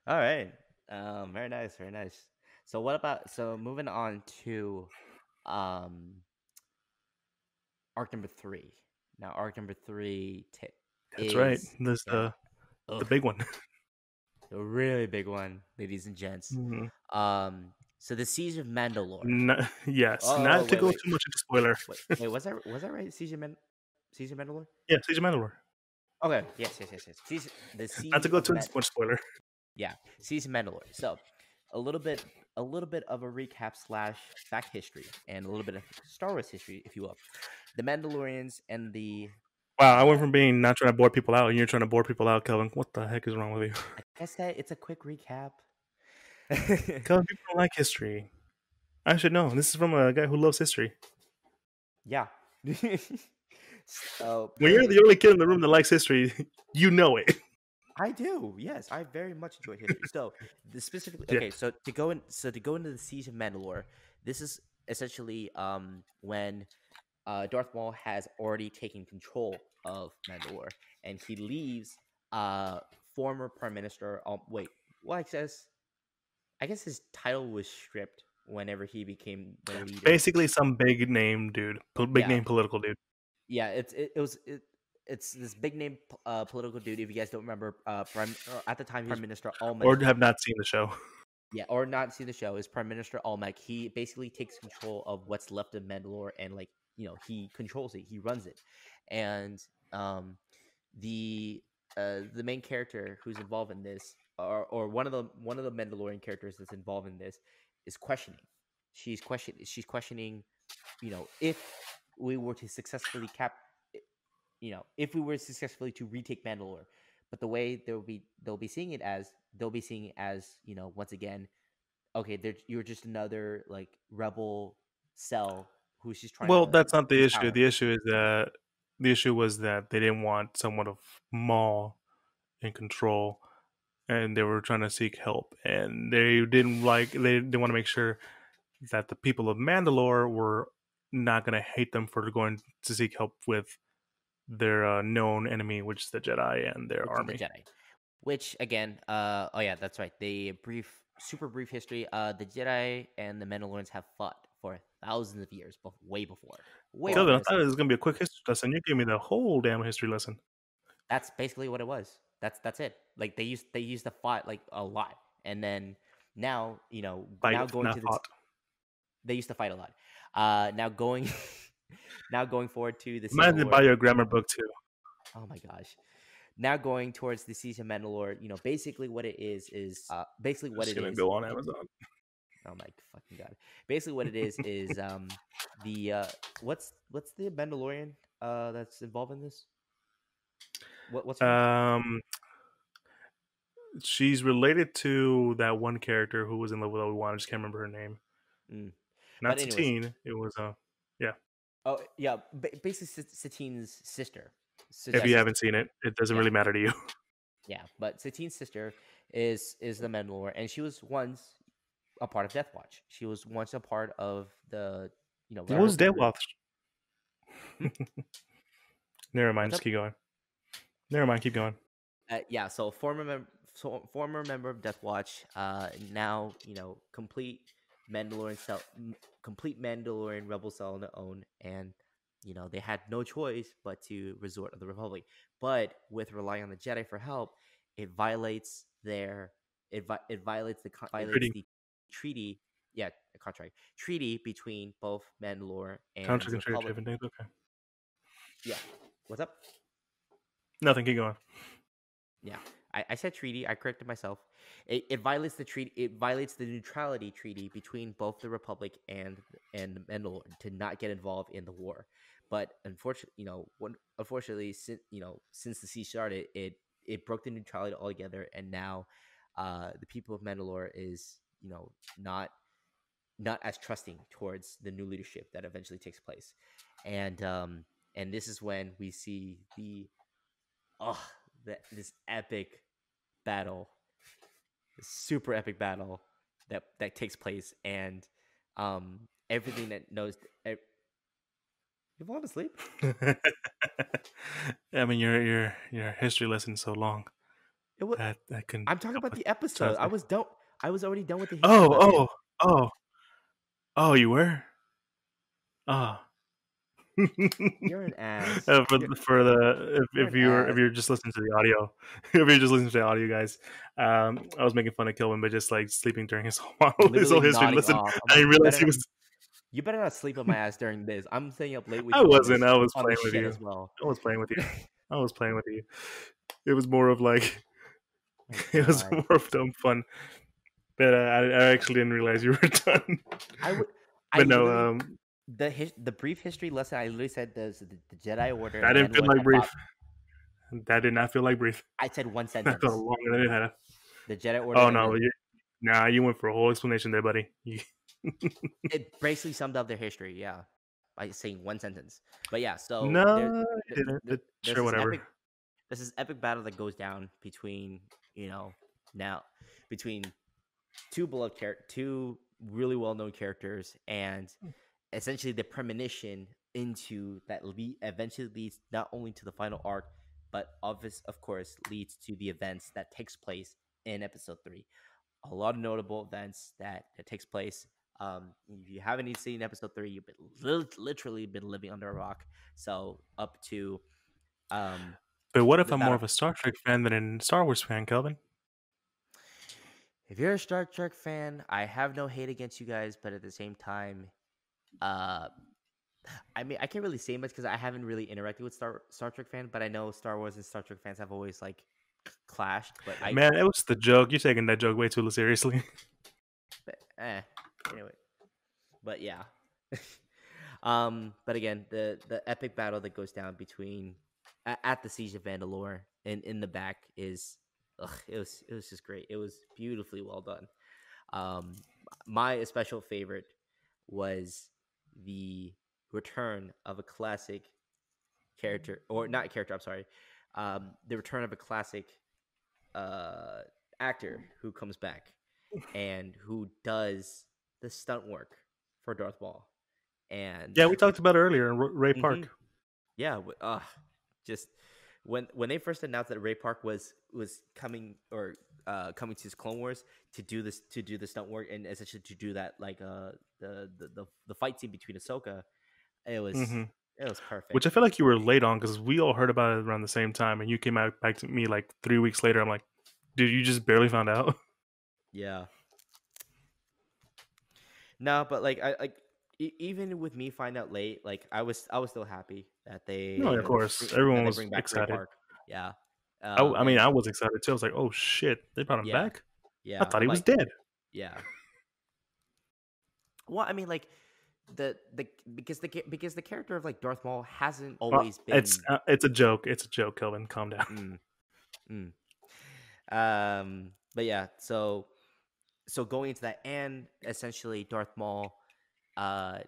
all right. Very nice. Very nice. So what about moving on to um arc number three. Now arc number three That's right. is This yeah. the Ugh, big one. a really big one, ladies and gents. Mhm. So the Siege of Mandalore. Yes, Oh, not to wait, go wait, too much into spoiler. wait. Was that right? Siege of Mandalore. Yeah, Siege of Mandalore. Okay. Yes. Yes. Yes. Yes. The Not to Siege go of too into much spoiler. Yeah, Siege of Mandalore. So a little bit of a recap slash fact history and a little bit of Star Wars history, if you will. The Mandalorians and the Wow, I went uh from being not trying to bore people out, and you're trying to bore people out, Kelvin. What the heck is wrong with you? I guess that it's a quick recap. Kelvin, people don't like history. I should know. This is from a guy who loves history. Yeah. So When you're the only kid in the room that likes history, you know it. I do. Yes, I very much enjoy history. So the specifically Yeah. okay. To go into the Siege of Mandalore, this is essentially when Darth Maul has already taken control of Mandalore, and he leaves uh former Prime Minister. Wait, well, I guess his title was stripped whenever he became the leader. Basically, some big name dude, big Yeah, name political dude, yeah. It's this big name political dude. If you guys don't remember, at the time he was Prime Minister or Almec. have not seen the show. Yeah, or not see the show is Prime Minister Almec. He basically takes control of what's left of Mandalore, and he controls it, he runs it, and the the main character who's involved in this, or one of the Mandalorian characters that's involved in this, is questioning. She's questioning, if we were to successfully if we were successfully to retake Mandalore, but the way they'll be seeing it as once again, okay, you're just another like rebel cell who's just trying Well, to that's not the seize issue. power. The issue was that they didn't want someone of Maul in control, and they were trying to seek help, and they didn't want to make sure that the people of Mandalore were not going to hate them for going to seek help with their known enemy, which is the Jedi and their Which is the army. Jedi. Which again, oh yeah, that's right. Super brief history. The Jedi and the Mandalorians have fought for thousands of years, way Kelvin, before I this. thought it was going to be a quick history lesson. You gave me the whole damn history lesson. That's basically what it was. That's it. Like they used to fight like a lot, and then now Fight, now going not to this, fought. they used to fight a lot. Now going now going forward to the Might Civil have to buy War. your grammar book too. Oh my gosh. Now going towards the Siege of Mandalore, basically what it is basically what Just it gonna is. go on Amazon. Oh my fucking god! Basically, what it is the what's the Mandalorian that's involved in this? What's her name? Um, she's related to that one character who was in love with Obi-Wan. I just can't remember her name. Mm. But Not anyways, Satine. It was yeah. oh yeah, basically Satine's sister, If you Satine. haven't seen it, it doesn't Yeah, really matter to you. yeah. But Satine's sister is the Mandalore, and she was once a part of Death Watch. She was once a part of the What was Rebel Dead group. Watch? Hmm? Never mind. What's Just up? keep going. Never mind. Keep going. Yeah, so former member of Death Watch, now complete complete Mandalorian rebel cell on their own, and they had no choice but to resort to the Republic. But with relying on the Jedi for help, it violates it violates Pretty the treaty, yeah, the contract treaty between both Mandalore and contract the and trade Republic. different things. Okay. Yeah, what's up? Nothing. Keep going. Yeah, I said treaty. I corrected myself. It violates the treaty. It violates the neutrality treaty between both the Republic and Mandalore to not get involved in the war. But unfortunately, unfortunately, since the siege started, it broke the neutrality altogether, and now, the people of Mandalore is not as trusting towards the new leadership that eventually takes place, and this is when we see oh this epic battle, this super epic battle that takes place, and everything that knows. You falling asleep? I mean, your history lesson's so long It was. that I couldn't I'm talking help about but the episode. translate. I was already done with the history Oh, lesson. oh. Oh, you were? Oh. You're an ass. For the You're if an you're ass. if you're just listening to the audio, if you're just listening to the audio, guys, I was making fun of Kilvin, but just like sleeping during his his Literally whole history nodding lesson. off. I'm I like, didn't realize he was. you better not sleep on my ass during this. I'm staying up late with I you wasn't. I was on playing this with shit you. as well. I was playing with you. I was playing with you. It was more of like My it was God. more of dumb fun. But I actually didn't realize you were done. I would. I But no, literally the brief history lesson. I literally said the Jedi Order, that and didn't then feel when like I thought brief. That did not feel like brief. I said one That felt sentence. longer than it had. The Jedi Order, Oh and no, then nah, you went for a whole explanation there, buddy. it basically summed up their history. Yeah, by saying one sentence. But yeah, so No, it didn't. there's Sure, this whatever. epic battle that goes down between now between two really well known characters, and essentially the premonition into that eventually leads not only to the final arc, but of course leads to the events that takes place in episode 3. A lot of notable events that takes place. If you haven't seen episode 3, you've been literally been living under a rock. So up to um But what if the I'm more battle. of a Star Trek fan than a Star Wars fan, Kelvin? If you're a Star Trek fan, I have no hate against you guys, but at the same time, uh I mean, I can't really say much because I haven't really interacted with Star Trek fan, but I know Star Wars and Star Trek fans have always like clashed. But Man, it was the joke. You're taking that joke way too seriously. anyway, but yeah. But again, the epic battle that goes down between at the Siege of Mandalore and in the back is, it was just great. It was beautifully well done. Um, my special favorite was the return of a classic character, or not character. I'm sorry, the return of a classic uh, actor who comes back and who does the stunt work for Darth Maul. And Yeah, we talked about it earlier in Ray mhm, Park. yeah, just when they first announced that Ray Park was coming, or coming to his Clone Wars to do the stunt work, and essentially to do that, like the fight scene between Ahsoka, it was Hmm it was Which perfect. I feel like you were late on because we all heard about it around the same time, and you came out back to me like 3 weeks later. I'm like, dude, you just barely found out. Yeah. No, but like I like even with me find out late, like I was still happy that No, of course, everyone was bring back Ray excited. Park. Yeah. I mean, And I was excited too. I was like, oh shit, they brought him yeah, back. I yeah. thought I'm he was like, dead. yeah. Well, I mean, like the because the character of like Darth Maul hasn't always been. It's a joke. It's a joke, Kelvin. Calm down. Mm, mm. But yeah, so going into that, and essentially Darth Maul, uh,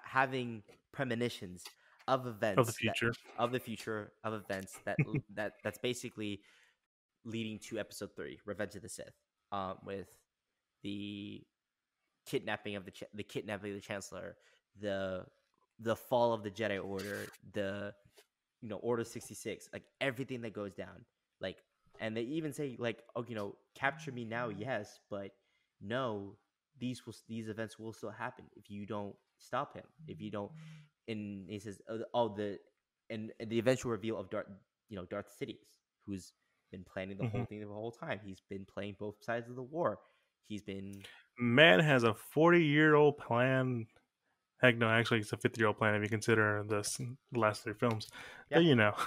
having premonitions of Of the events that future. of the future of events that's basically leading to Episode 3, Revenge of the Sith, with the the kidnapping of the Chancellor, the the fall of the Jedi Order, the Order 66, like everything that goes down, like, and they even say like, oh, capture me now, yes, but no, these events will still happen if you don't stop him, if you don't. And he says, oh, and the eventual reveal of Darth Sidious, who's been planning the Hmm. whole thing the whole time. He's been playing both sides of the war. He's been Man has a 40-year-old plan. Heck, no, actually, it's a 50-year-old plan if you consider the last three films. yeah, But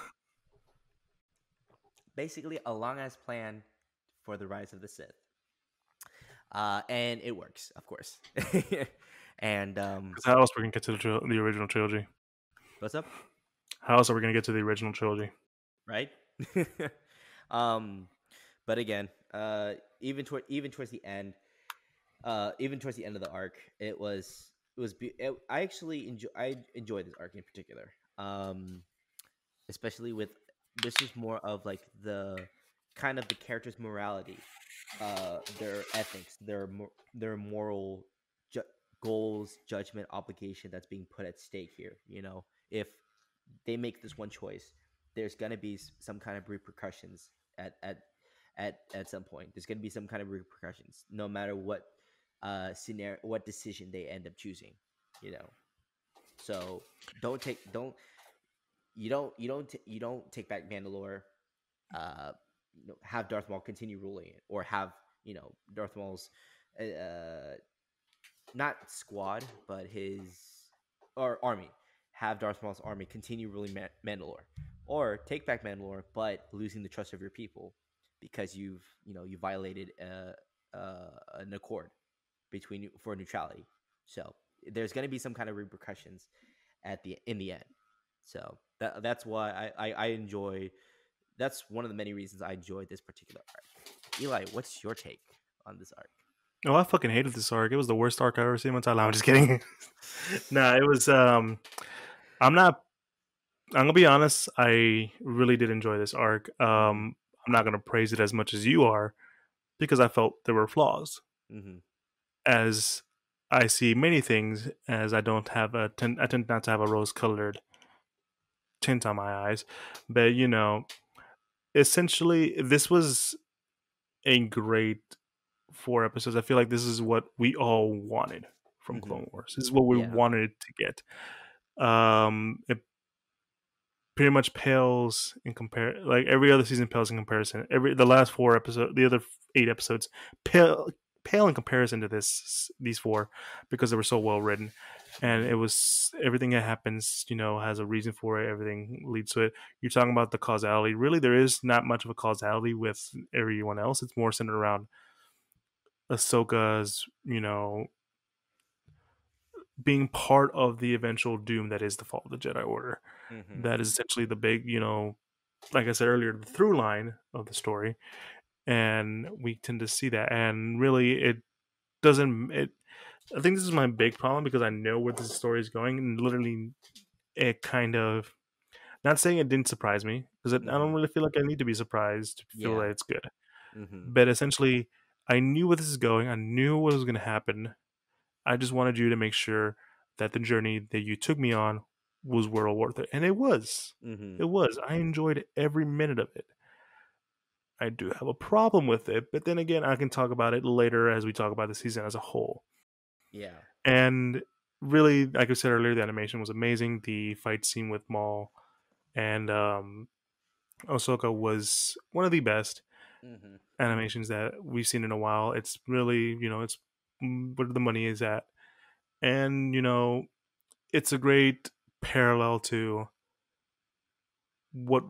basically a long ass plan for the rise of the Sith. And it works, of course. And because how else are we gonna get to the original trilogy? what's up, How else are we gonna get to the original trilogy? right? um, but again, even towards the end, even towards the end of the arc, I enjoyed this arc in particular. Especially with this was more of like the kind of the character's morality, their ethics, their moral ju- goals, judgment, obligation that's being put at stake here. If they make this one choice, there's gonna be some kind of repercussions at some point. There's gonna be some kind of repercussions, no matter what scenario, what decision they end up choosing. You know, so don't take don't you don't take back Mandalore. Uh, have Darth Maul continue ruling it, or have Darth Maul's uh not squad, but his or army. Have Darth Maul's army continue ruling Mandalore, or take back Mandalore, but losing the trust of your people because you violated an accord between for neutrality. So there's going to be some kind of repercussions in the end. So that's why I enjoy. That's one of the many reasons I enjoyed this particular arc. Eli, what's your take on this arc? Oh, I fucking hated this arc. It was the worst arc I've ever seen in my entire life. I'm just kidding. Nah, it was. I'm not. I'm gonna be honest. I really did enjoy this arc. Mm-hmm. I'm not gonna praise it as much as you are because I felt there were flaws. Mm-hmm. As I see many things, as I tend not to have a rose-colored tint on my eyes, but essentially, this was a great 4 episodes. I feel like this is what we all wanted from Mm-hmm. Clone Wars. This is what we Yeah. wanted to get. It pretty much pales in compare like every other season pales in comparison. The last 4 episodes, the other 8 episodes pale in comparison to these four because they were so well written. And Mm-hmm. it was everything that happens, has a reason for it. Everything leads to it. You're talking about the causality. Really, there is not much of a causality with everyone else. It's more centered around Ahsoka's, being part of the eventual doom that is the fall of the Jedi Order. Mm-hmm. That is essentially the big, like I said earlier, the through line of the story, and we tend to see that. And really, it doesn't. I think this is my big problem because I know where this story is going, and literally, it kind of. Not saying it didn't surprise me because I Mm-hmm. don't really feel like I need to be surprised to feel Yeah. that it's good. Mm-hmm. But essentially, I knew where this is going. I knew what was going to happen. I just wanted you to make sure that the journey that you took me on was well worth it. And it was. Mm-hmm. It was. I enjoyed every minute of it. I do have a problem with it, but then again, I can talk about it later as we talk about the season as a whole. Yeah. And really, like I said earlier, the animation was amazing. The fight scene with Maul and Ahsoka was one of the best Mm-hmm. animations that we've seen in a while. It's really, it's where the money is at. And, it's a great parallel to what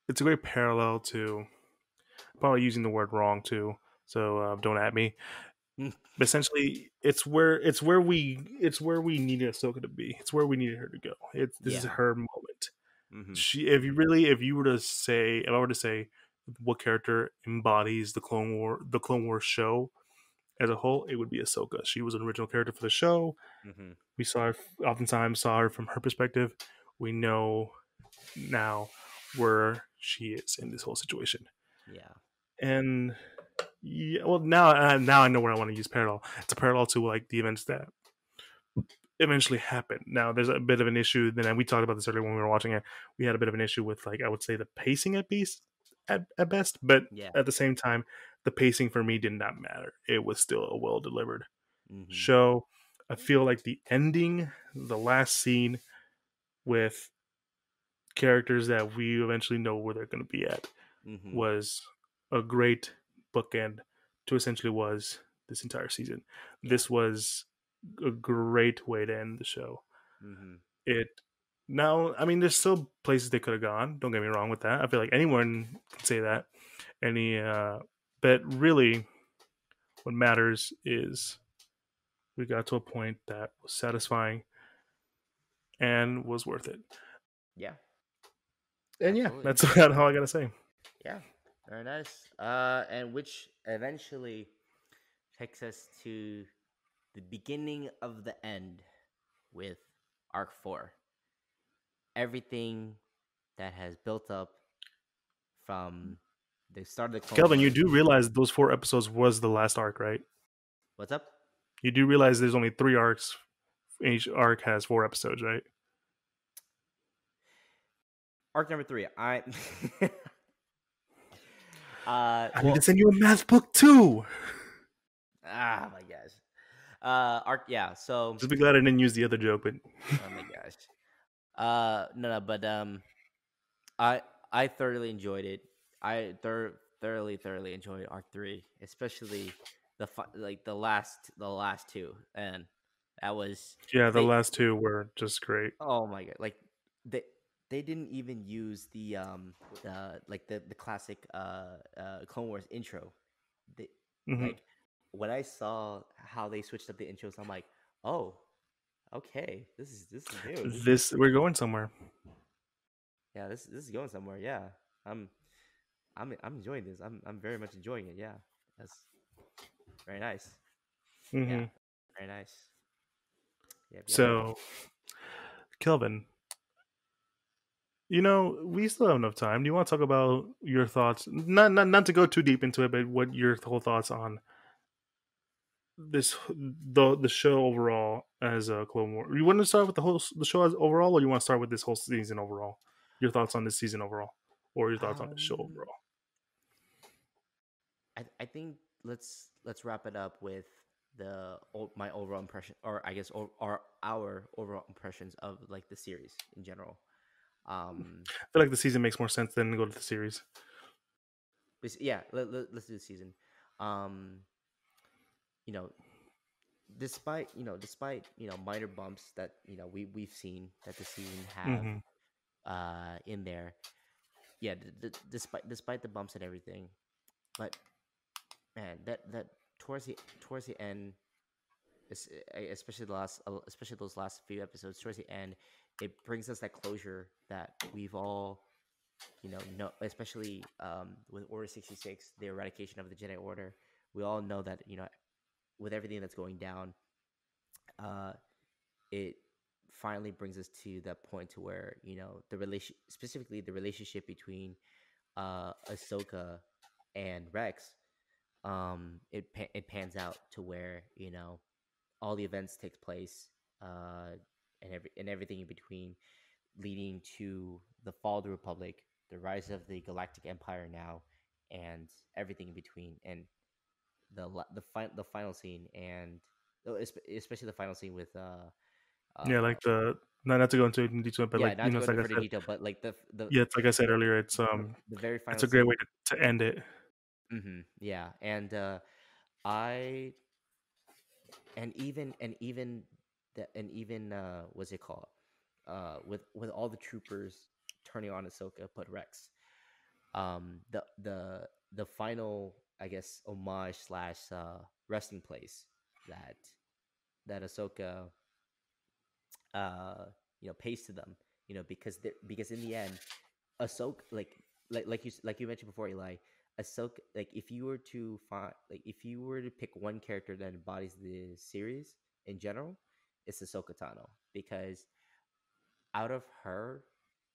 it's a great parallel to probably using the word wrong too, so don't at me. But essentially, it's where we needed Ahsoka to be. It's where we needed her to go. This is Yeah. her moment. Mm-hmm. If I were to say what character embodies the Clone War show as a whole, it would be Ahsoka. She was an original character for the show. Mm-hmm. We oftentimes saw her from her perspective. We know now where she is in this whole situation. Yeah. And yeah, well, now I know where I want to use parallel. It's a parallel to like the events that eventually happened. Now there's a bit of an issue. Then we talked about this earlier when we were watching it. We had a bit of an issue with like I would say the pacing at best, but Yeah. at the same time, the pacing for me did not matter. It was still a well delivered Mm-hmm. show. I feel like the ending, the last scene with characters that we eventually know where they're going to be at, Mm-hmm. was a great bookend to essentially was this entire season. Yeah. This was a great way to end the show. Mm-hmm. It now, I mean, there's still places they could have gone. Don't get me wrong with that. I feel like anyone can say that. Any, but really, what matters is we got to a point that was satisfying and was worth it. Yeah. And yeah, Absolutely. that's about all I gotta say. Yeah. Very nice. And which eventually takes us to the beginning of the end with Arc 4. Everything that has built up from the start of the Clone Kelvin, you Wars. do realize those 4 episodes was the last arc, right? What's up? You do realize there's only 3 arcs. Each arc has 4 episodes, right? Arc number 3. I need to Well, send you a math book too. my gosh. Arc, yeah. So, Just be glad I didn't use the other joke, but oh my gosh. No, but I I thoroughly enjoyed it. I thoroughly enjoyed Arc 3, especially like the last two, and that was yeah, the they. last 2 were just great. Oh my god! Like they they didn't even use the classic Clone Wars intro. They Hmm. like when I saw how they switched up the intros, I'm like, oh, okay, this is new. This we're going somewhere. Yeah, this is going somewhere. Yeah, I'm I'm enjoying this. I'm very much enjoying it. Yeah, that's very nice. Yeah, Hmm. very nice. Yep, yep. So, Kelvin, we still have enough time. Do you want to talk about your thoughts? Not to go too deep into it, but what your whole thoughts on the show overall as a Clone War. You want to start with the show as overall, or you want to start with this whole season overall? Your thoughts on this season overall, or your thoughts on the show Um, overall? I think let's wrap it up with my overall impression, or I guess or our overall impressions of like the series in general. Um, I feel like the season makes more sense than go to the series. yeah, let's do the season. Um, you know, despite minor bumps that we've seen that the season have Hmm. in there, yeah, despite the bumps and everything, but man, that towards the end, especially especially those last few episodes towards the end, it brings us that closure that we've all know, especially with Order 66, the eradication of the Jedi Order. We all know that with everything that's going down, uh, it finally brings us to that point to where specifically the relationship between Ahsoka and Rex. It pans out to where all the events takes place, and everything in between, leading to the fall of the Republic, the rise of the Galactic Empire now, and everything in between, and the final scene, and especially the final scene with Yeah, uh like the not to go into it in detail, but yeah, like not to go it's into like I further said, detail, but like yeah, it's like I said the earlier, the very it's final a great way scene. to end it. Yeah, and I and even that and even what's it called, with all the troopers turning on Ahsoka but Rex, the final, I guess, homage slash resting place that Ahsoka pays to them, because in the end, Ahsoka, like you mentioned before, Eli, Ahsoka, like if you were to pick one character that embodies the series in general, it's Ahsoka Tano, because out of her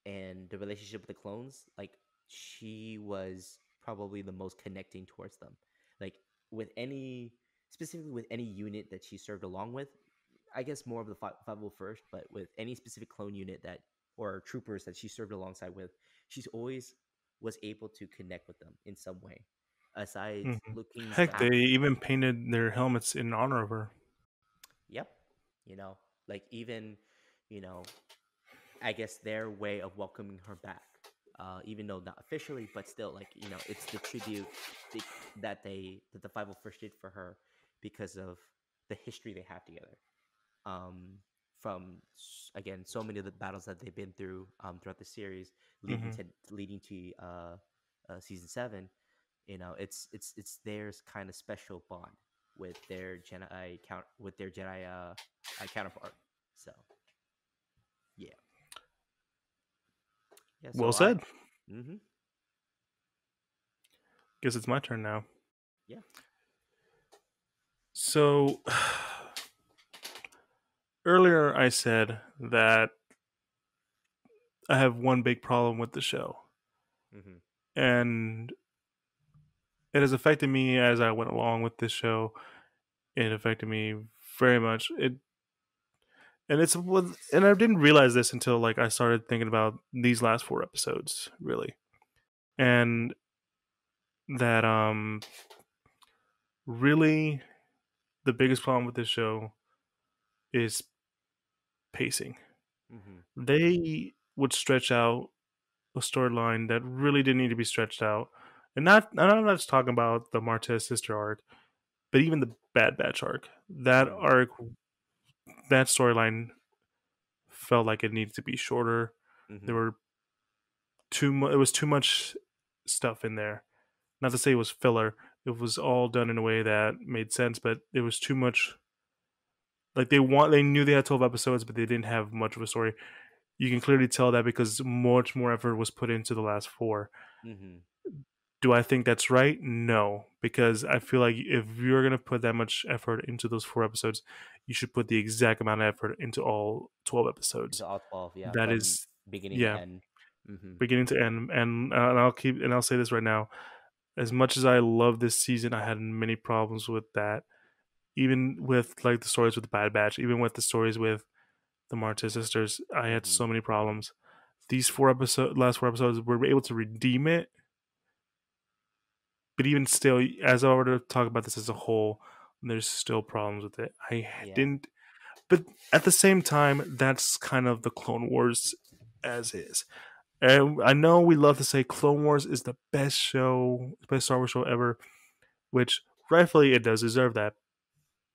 and the relationship with the clones, like she was. probably the most connecting towards them. Like with any, specifically with any unit that she served along with, I guess more of the 501st, but with any specific clone unit that or troopers that she served alongside with, she's always was able to connect with them in some way. Aside Mhm. looking Heck, past, they even painted their helmets in honor of her. yep, you know, like even, you know, I guess their way of welcoming her back, even though not officially, but still, like it's the tribute that the 501st did for her because of the history they have together. Um, from again, so many of the battles that they've been through throughout the series, leading Hmm. to season 7. It's theirs kind of special bond with their Jedi counterpart. So yeah, yeah. Well So I, said. mm-hmm, Guess it's my turn now. yeah, So earlier I said that I have one big problem with the show, mm-hmm, and it has affected me as I went along with this show. It affected me very much. And I didn't realize this until like I started thinking about these last 4 episodes, really, and that really the biggest problem with this show is pacing. mm-hmm, They would stretch out a storyline that really didn't need to be stretched out. And I'm not just talking about the Martez sister arc, but even the Bad Batch arc. That mm-hmm, arc, that storyline felt like it needed to be shorter. There mm-hmm, were it was too much stuff in there. Not to say it was filler. It was all done in a way that made sense, but it was too much. Like they knew they had 12 episodes, but they didn't have much of a story. You can clearly tell that because much more effort was put into the last 4. mm-hmm. Do I think that's right? No, because I feel like if you're gonna put that much effort into those 4 episodes, you should put the exact amount of effort into all 12 It's episodes. all 12, yeah, That from is, beginning to yeah, end. Mm-hmm, beginning to end. And I'll say this right now: as much as I love this season, I had many problems with that. Even with like the stories with the Bad Batch, even with the stories with the Martez sisters, I had mm-hmm, so many problems. These last 4 episodes, were able to redeem it, but even still, as I were to talk about this as a whole, there's still problems with it. I yeah, didn't, but at the same time, that's kind of the Clone Wars as is. And I know we love to say Clone Wars is the best show, best Star Wars show ever, which rightfully it does deserve that.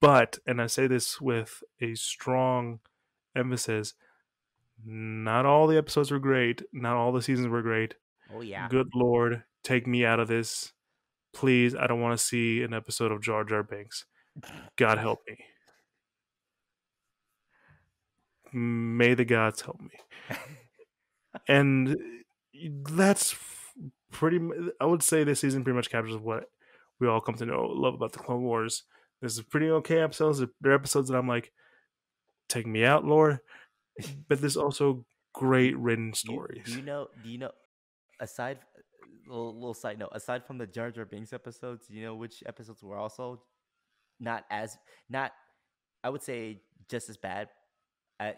But, and I say this with a strong emphasis, not all the episodes were great, not all the seasons were great. oh yeah. Good Lord, take me out of this. Please, I don't want to see an episode of Jar Jar Binks. God help me. May the gods help me. And that's pretty. I would say this season pretty much captures what we all come to know, love about the Clone Wars. There's pretty okay episodes. There are episodes that I'm like, take me out, Lord. But there's also do, great written do stories. you know? Do you know? Aside, little side note. Aside from the Jar Jar Binks episodes, do you know which episodes were also not as not? I would say just as bad.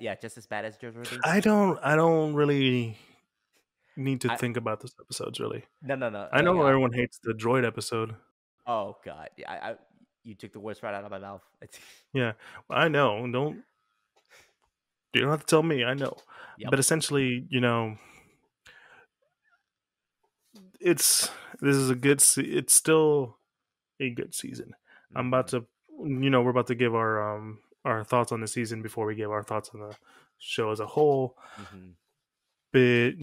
Yeah, just as bad as Jar Jar Binks. I don't really need to I think about those episodes really. no. I Like know everyone hates the droid episode. oh god, yeah. You took the words right out of my mouth. Yeah, I know. You don't have to tell me. I know. Yep. But essentially, it's this is a good. It's still a good season. I'm about Mm-hmm. to, we're about to give our thoughts on the season before we give our thoughts on the show as a whole. Mm-hmm. But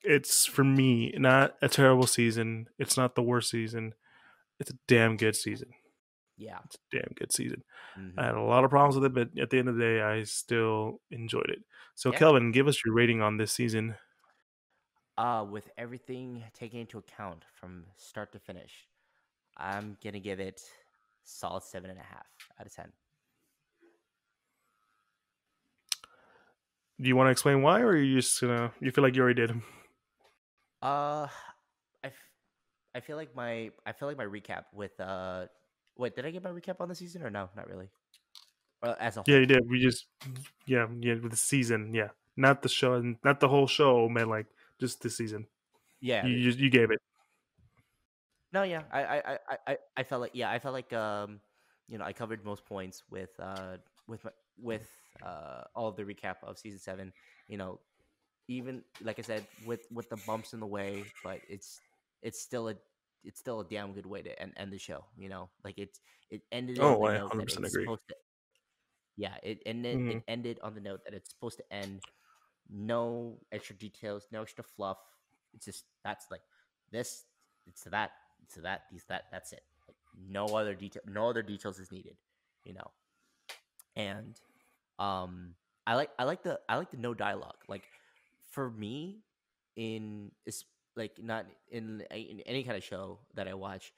it's for me not a terrible season. It's not the worst season. It's a damn good season. Yeah. It's a damn good season. I Mm-hmm. had a lot of problems with it, but at the end of the day, I still enjoyed it. So, Yeah. Kelvin, give us your rating on this season. With everything taken into account from start to finish, I'm gonna give it solid 7.5 out of 10. Do you want to explain why, or are you just gonna? You feel like you already did? Uh, I, f- feel like my recap with wait, did I get my recap on the season or no? Not really. As a Yeah, you whole. did. We just yeah with the season. Yeah, not the show, not the whole show, man. Like just the season. Yeah. You gave it. No, yeah. I felt like I felt like I covered most points with my, with all of the recap of season 7. You know, even like I said, with the bumps in the way, but it's still a it's still a damn good way to end the show. Like it ended on Oh, the I note that 100% it's agree. supposed to. Yeah, Mm-hmm. it ended on the note that it's supposed to end. No extra details, no extra fluff. It's just that's like this. It's that. It's that. These that. That's it. Like no other detail. No other details is needed. You know. And I like the no dialogue. Like for me, in is like not in any kind of show that I watch,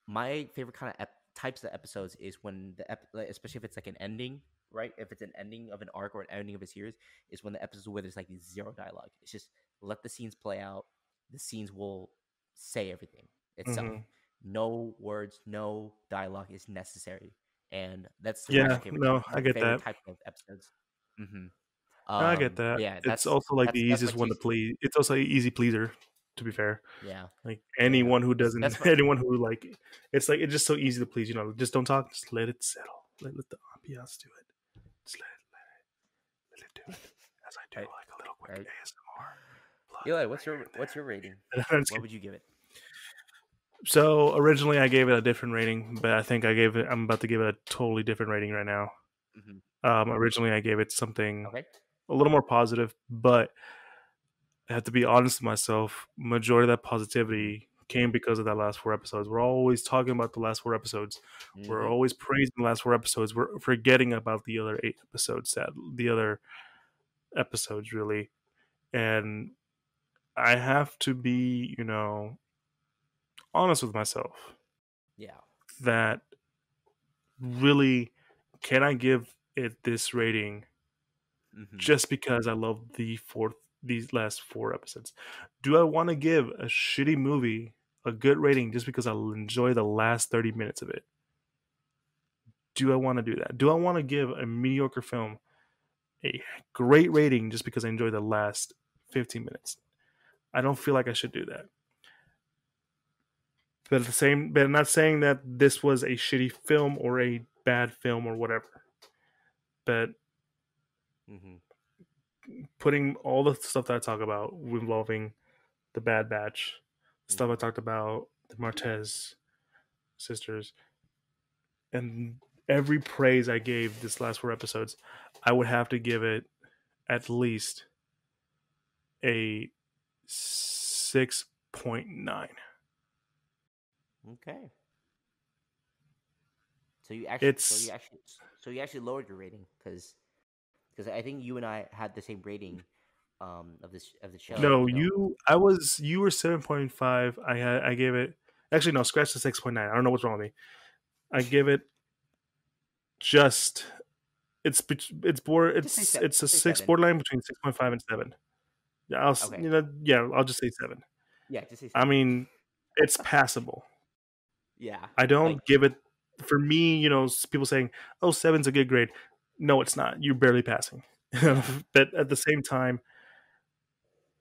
my favorite kind of types of episodes is when like, especially if it's like an ending, right? If it's an ending of an arc or an ending of a series, is when the episodes where there's like zero dialogue. It's just let the scenes play out. The scenes will say everything itself. Mm-hmm. No words, no dialogue is necessary, and that's Yeah, no, I my get favorite that. type of episodes. hmm No, I get but that. yeah, It's also like the that's my easiest one two. to please. It's also an easy pleaser, to be fair. Yeah, Like yeah. anyone who doesn't, That's my anyone who like, it's like it's just so easy to please. Just don't talk. Just let it settle. Let the ambiance do it. Just let it do it. As I do right, like a little quick right. ASMR. Blood Eli, right here and what's your rating? there. I'm just What kidding. would you give it? So originally I gave it a different rating, but I think I'm about to give it a totally different rating right now. hmm Originally I gave it something Okay. a little more positive, but I have to be honest with myself. Majority of that hmm positivity came because of that last 4 episodes. We're always talking about the last 4 episodes. We're hmm always praising the last 4 episodes. We're forgetting about the other 8 episodes. The other episodes, really. And I have to be, honest with myself Yeah. that really can I give it this rating hmm just because I love these last 4 episodes? Do I want to give a shitty movie a good rating just because I'll enjoy the last 30 minutes of it? Do I want to do that? Do I want to give a mediocre film a great rating just because I enjoy the last 15 minutes? I don't feel like I should do that. But I'm not saying that this was a shitty film or a bad film or whatever. But hmm putting all the stuff that I talk about involving the Bad Batch, stuff I hmm talked about, the Martez sisters, and every praise I gave this last 4 episodes, I would have to give it at least a 6.9. Okay. So you actually, It's lowered your rating because I think you and I had the same rating of the show. no, you were 7.5. I gave it, actually no, scratch the 6.9. I don't know what's wrong with me. I give it just it's a Just say six, 7. borderline between 6.5 and 7. Yeah, Okay. I'll just say 7. Yeah, just say I 7. mean, it's passable. Yeah. I Like don't give it, for me, people saying, "Oh, seven's a good grade." No, it's not. You're barely passing. yeah. But at the same time,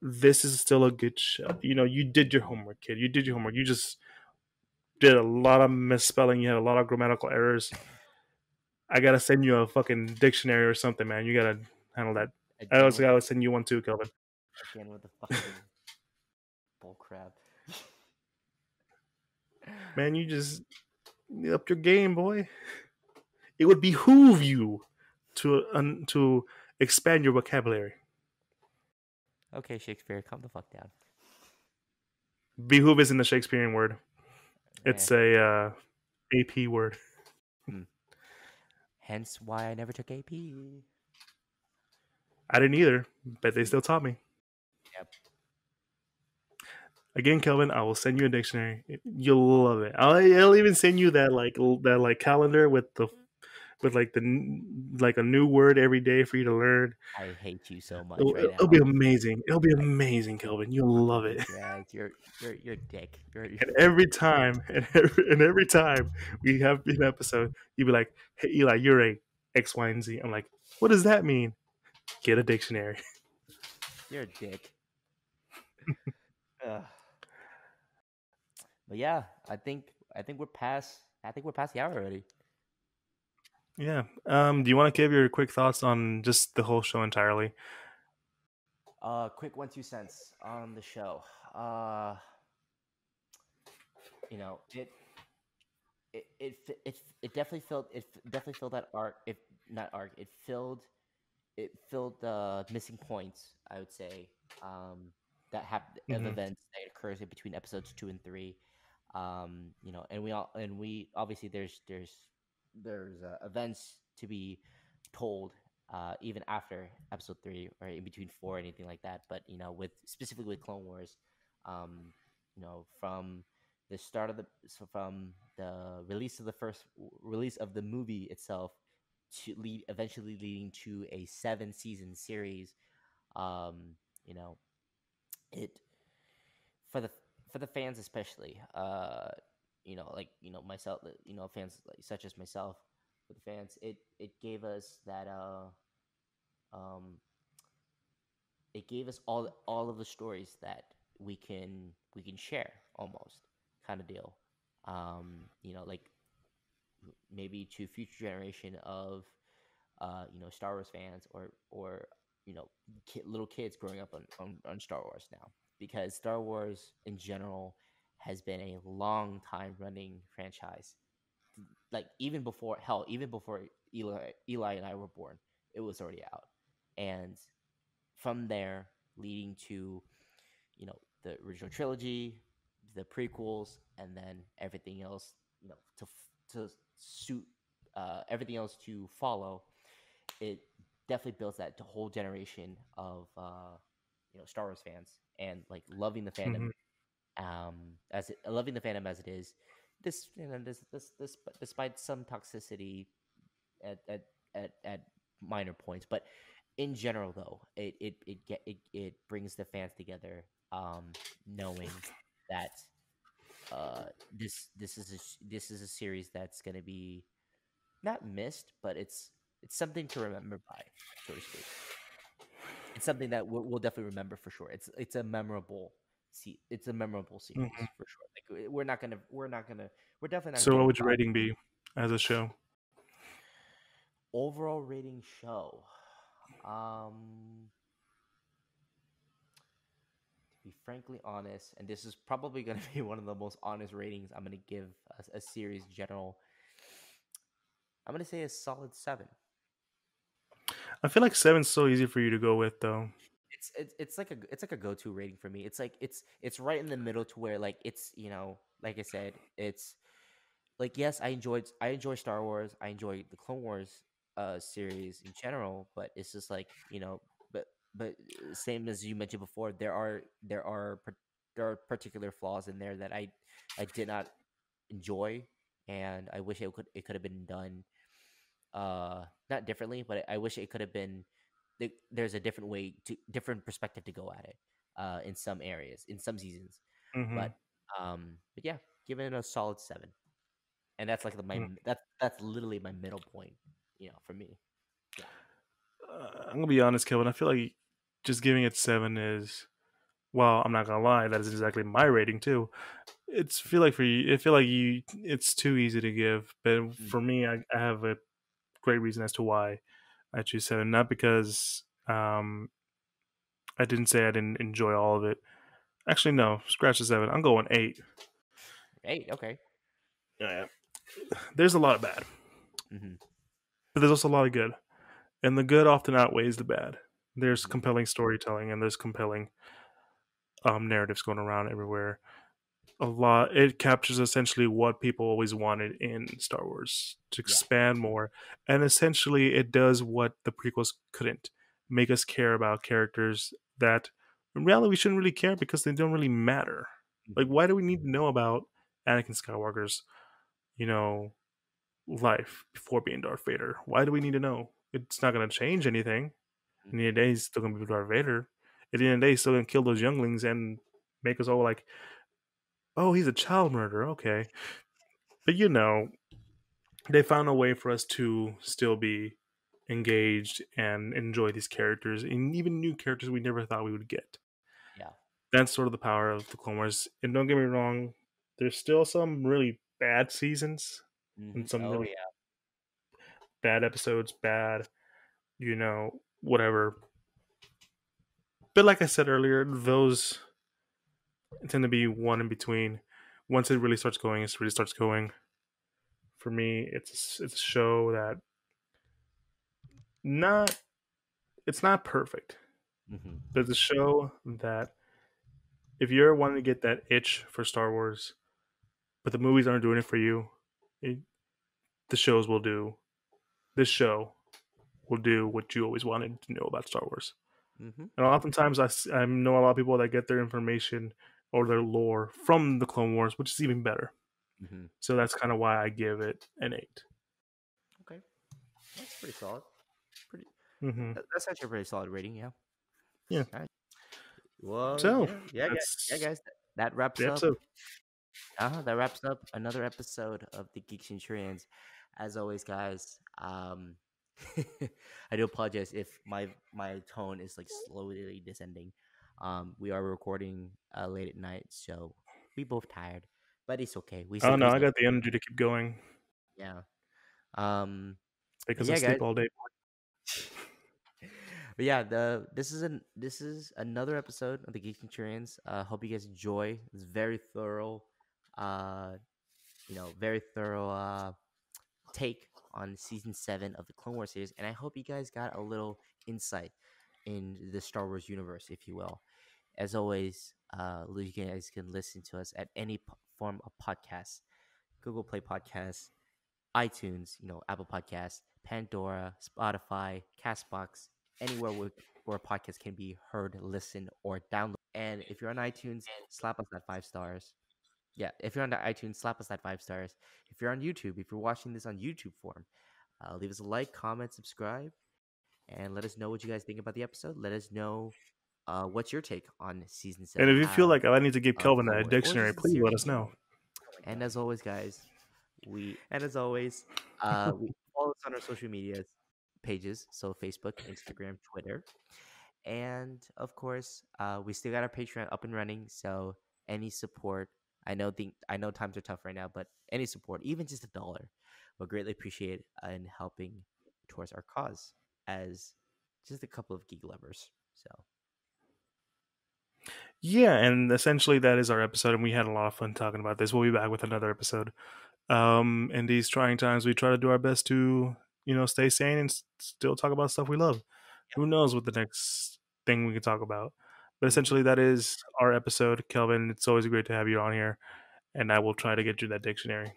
this is still a good show. You did your homework, kid. You did your homework. You just did a lot of misspelling. You had a lot of grammatical errors. I gotta send you a fucking dictionary or something, man. You gotta handle that. I Again also with the gotta send you one too, Kelvin. fucking bull crap. Man, you just up your game, boy. It would behoove you to expand your vocabulary. Okay, Shakespeare, calm the fuck down. Behoove isn't a Shakespearean word. Eh. It's a AP word. Hmm. Hence why I never took AP. I didn't either, but they still taught me. Yep. Again, Kelvin, I will send you a dictionary. You'll love it. I'll even send you that like calendar with with like like a new word every day for you to learn. I hate you so much It'll, right it'll be now. amazing. It'll be I amazing, hate Kelvin. You'll love you it. guys. You're a dick. You're And every time, and every time we have an episode, you'd be like, "Hey, Eli, you're a X, Y, and Z." I'm like, "What does that mean?" Get a dictionary. you're a dick. Ugh. But yeah, I think we're past the hour already. Yeah. Do you want to give your quick thoughts on just the whole show entirely? Quick 1 2 cents on the show. Uh, you know, it definitely filled definitely filled that arc. If not arc, it filled the missing points. I would say that happen of Hmm. events that occurs in between episodes 2 and 3. And we obviously there's events to be told even after episode 3 or in between 4 or anything like that. But with specifically with Clone Wars, from the start of the so from the release of the first release of the movie itself to lead eventually leading to a 7 season series. um you know it for the fans especially, like myself, fans like such as myself, for the fans, it gave us that um it gave us all of the stories that we can share, almost, kind of deal. Like maybe to future generation of Star Wars fans, or little kids growing up on Star Wars now, because Star Wars in general has been a long time running franchise. Like even before Eli and I were born, it was already out. And from there, leading to the original trilogy, the prequels, and then everything else, to suit everything else to follow. It definitely builds that whole generation of Star Wars fans, and like loving the fandom, Hmm. loving the fandom as it is. Despite some toxicity at at at minor points, but in general, though, it brings the fans together, knowing that this is a series that's going to be not missed, but it's something to remember by, so to speak. It's something that we'll definitely remember for sure. It's a memorable Hmm. series for sure. Like we're definitely not So, gonna what get would your rating be as a show? overall rating show. Um, to be frankly honest, and this is probably gonna be one of the most honest ratings I'm gonna give a series in general. I'm gonna say a solid 7. I feel like seven's so easy for you to go with, though. It's like a go-to rating for me. It's like it's right in the middle, to where like it's like I said, it's like, yes, I enjoy Star Wars, I enjoy the Clone Wars series in general, but it's just like, same as you mentioned before, there are particular flaws in there that I did not enjoy, and I wish it could have been done not differently, but I wish it could have been, there's a different perspective to go at it in some areas, in some seasons. Hmm. But yeah, giving it a solid 7. And that's like that's literally my middle point, for me. Yeah. I'm gonna be honest, Kelvin. I feel like just giving it seven is, well, I'm not gonna lie, that is exactly my rating too. It's feel like for you, it feel like you, it's too easy to give. But Mm, for me, I have a great reason as to why I choose seven. Not because I didn't say I didn't enjoy all of it. Actually, no, scratch the seven. I'm going eight. 8, okay. Yeah, there's a lot of bad, Hmm. but there's also a lot of good, and the good often outweighs the bad. There's Hmm. compelling storytelling, and there's compelling narratives going around everywhere. A lot, it captures essentially what people always wanted in Star Wars, to Yeah. expand more, and essentially it does what the prequels couldn't: make us care about characters that in reality we shouldn't really care because they don't really matter. Like, Hmm. why do we need to know about Anakin Skywalker's, you know, life before being Darth Vader? Why do we need to know? It's not going to change anything. In the end of the day, he's still going to be Darth Vader. At the end of the day, he's still going to kill those younglings and make us all like, oh, he's a child murderer. Okay. But they found a way for us to still be engaged and enjoy these characters and even new characters we never thought we would get. Yeah. That's sort of the power of the Clone Wars. And don't get me wrong, there's still some really bad seasons and some Oh really yeah. bad episodes, bad, whatever. But like I said earlier, those tend to be one in between. Once it really starts going, it really starts going. For me, it's a show that not it's not perfect, Mm-hmm. but it's a show that if you're wanting to get that itch for Star Wars, but the movies aren't doing it for you, it, the shows will do. This show will do what you always wanted to know about Star Wars. Mm-hmm. And oftentimes, I know a lot of people that get their information or their lore from the Clone Wars, which is even better. Mm-hmm. So that's kind of why I give it an 8. Okay, that's pretty solid. Pretty. Mm-hmm. That's actually a pretty solid rating. Yeah. Yeah. All right. Well, So yeah, that's guys. That wraps the up. episode. That wraps up another episode of the Geek Centurions. As always, guys. I do apologize if my tone is like slowly descending. We are recording late at night, so we both tired, but it's okay. Oh no, I Still got the energy to keep going yeah. Um, but because I yeah, guys. sleep all day. But yeah, this is another episode of the Geek Centurions. Hope you guys enjoy this very thorough, uh, very thorough take on season 7 of the Clone Wars series, and I hope you guys got a little insight in the Star Wars universe, if you will. As always, you guys can listen to us at any form of podcast: Google Play Podcasts, iTunes, Apple Podcasts, Pandora, Spotify, Castbox, anywhere where podcasts can be heard, listened, or downloaded. And if you're on iTunes, slap us that 5 stars. Yeah, if you're on the iTunes, slap us that 5 stars. If you're on YouTube, if you're watching this on YouTube form, leave us a like, comment, subscribe, and let us know what you guys think about the episode. Let us know what's your take on season And 7 if you feel like I need to give of Kelvin Clone a Wars, or dictionary, just the please series let in us know. general. And as always, guys, we follow us on our social media pages, so Facebook, Instagram, Twitter, and of course, we still got our Patreon up and running. So any support, I know times are tough right now, but any support, even just $1, we'll greatly appreciate in helping towards our cause as just a couple of geek lovers. So Yeah, and essentially that is our episode, and we had a lot of fun talking about this. We'll be back with another episode. In these trying times, we try to do our best to, stay sane and still talk about stuff we love. Who knows what the next thing we can talk about? But mhm. essentially, that is our episode, Kelvin. It's always great to have you on here, and I will try to get you that dictionary.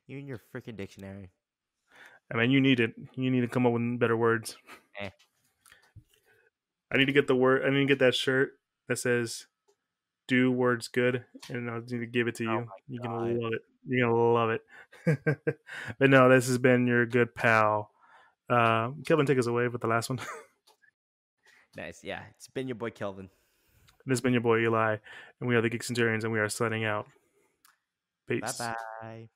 You and your freaking dictionary. I mean, you need it. You need to come up with better words. Eh. I need to get the word. I need to get that shirt that says "Do words good," and I'll need to give it to Oh you. You're gonna my god. love it. You're gonna love it. But no, this has been your good pal, Kelvin. Take us away with the last one. Nice. Yeah, it's been your boy Kelvin. This has been your boy Eli, and we are the Geek Centurions, and we are signing out. Bye Peace. bye.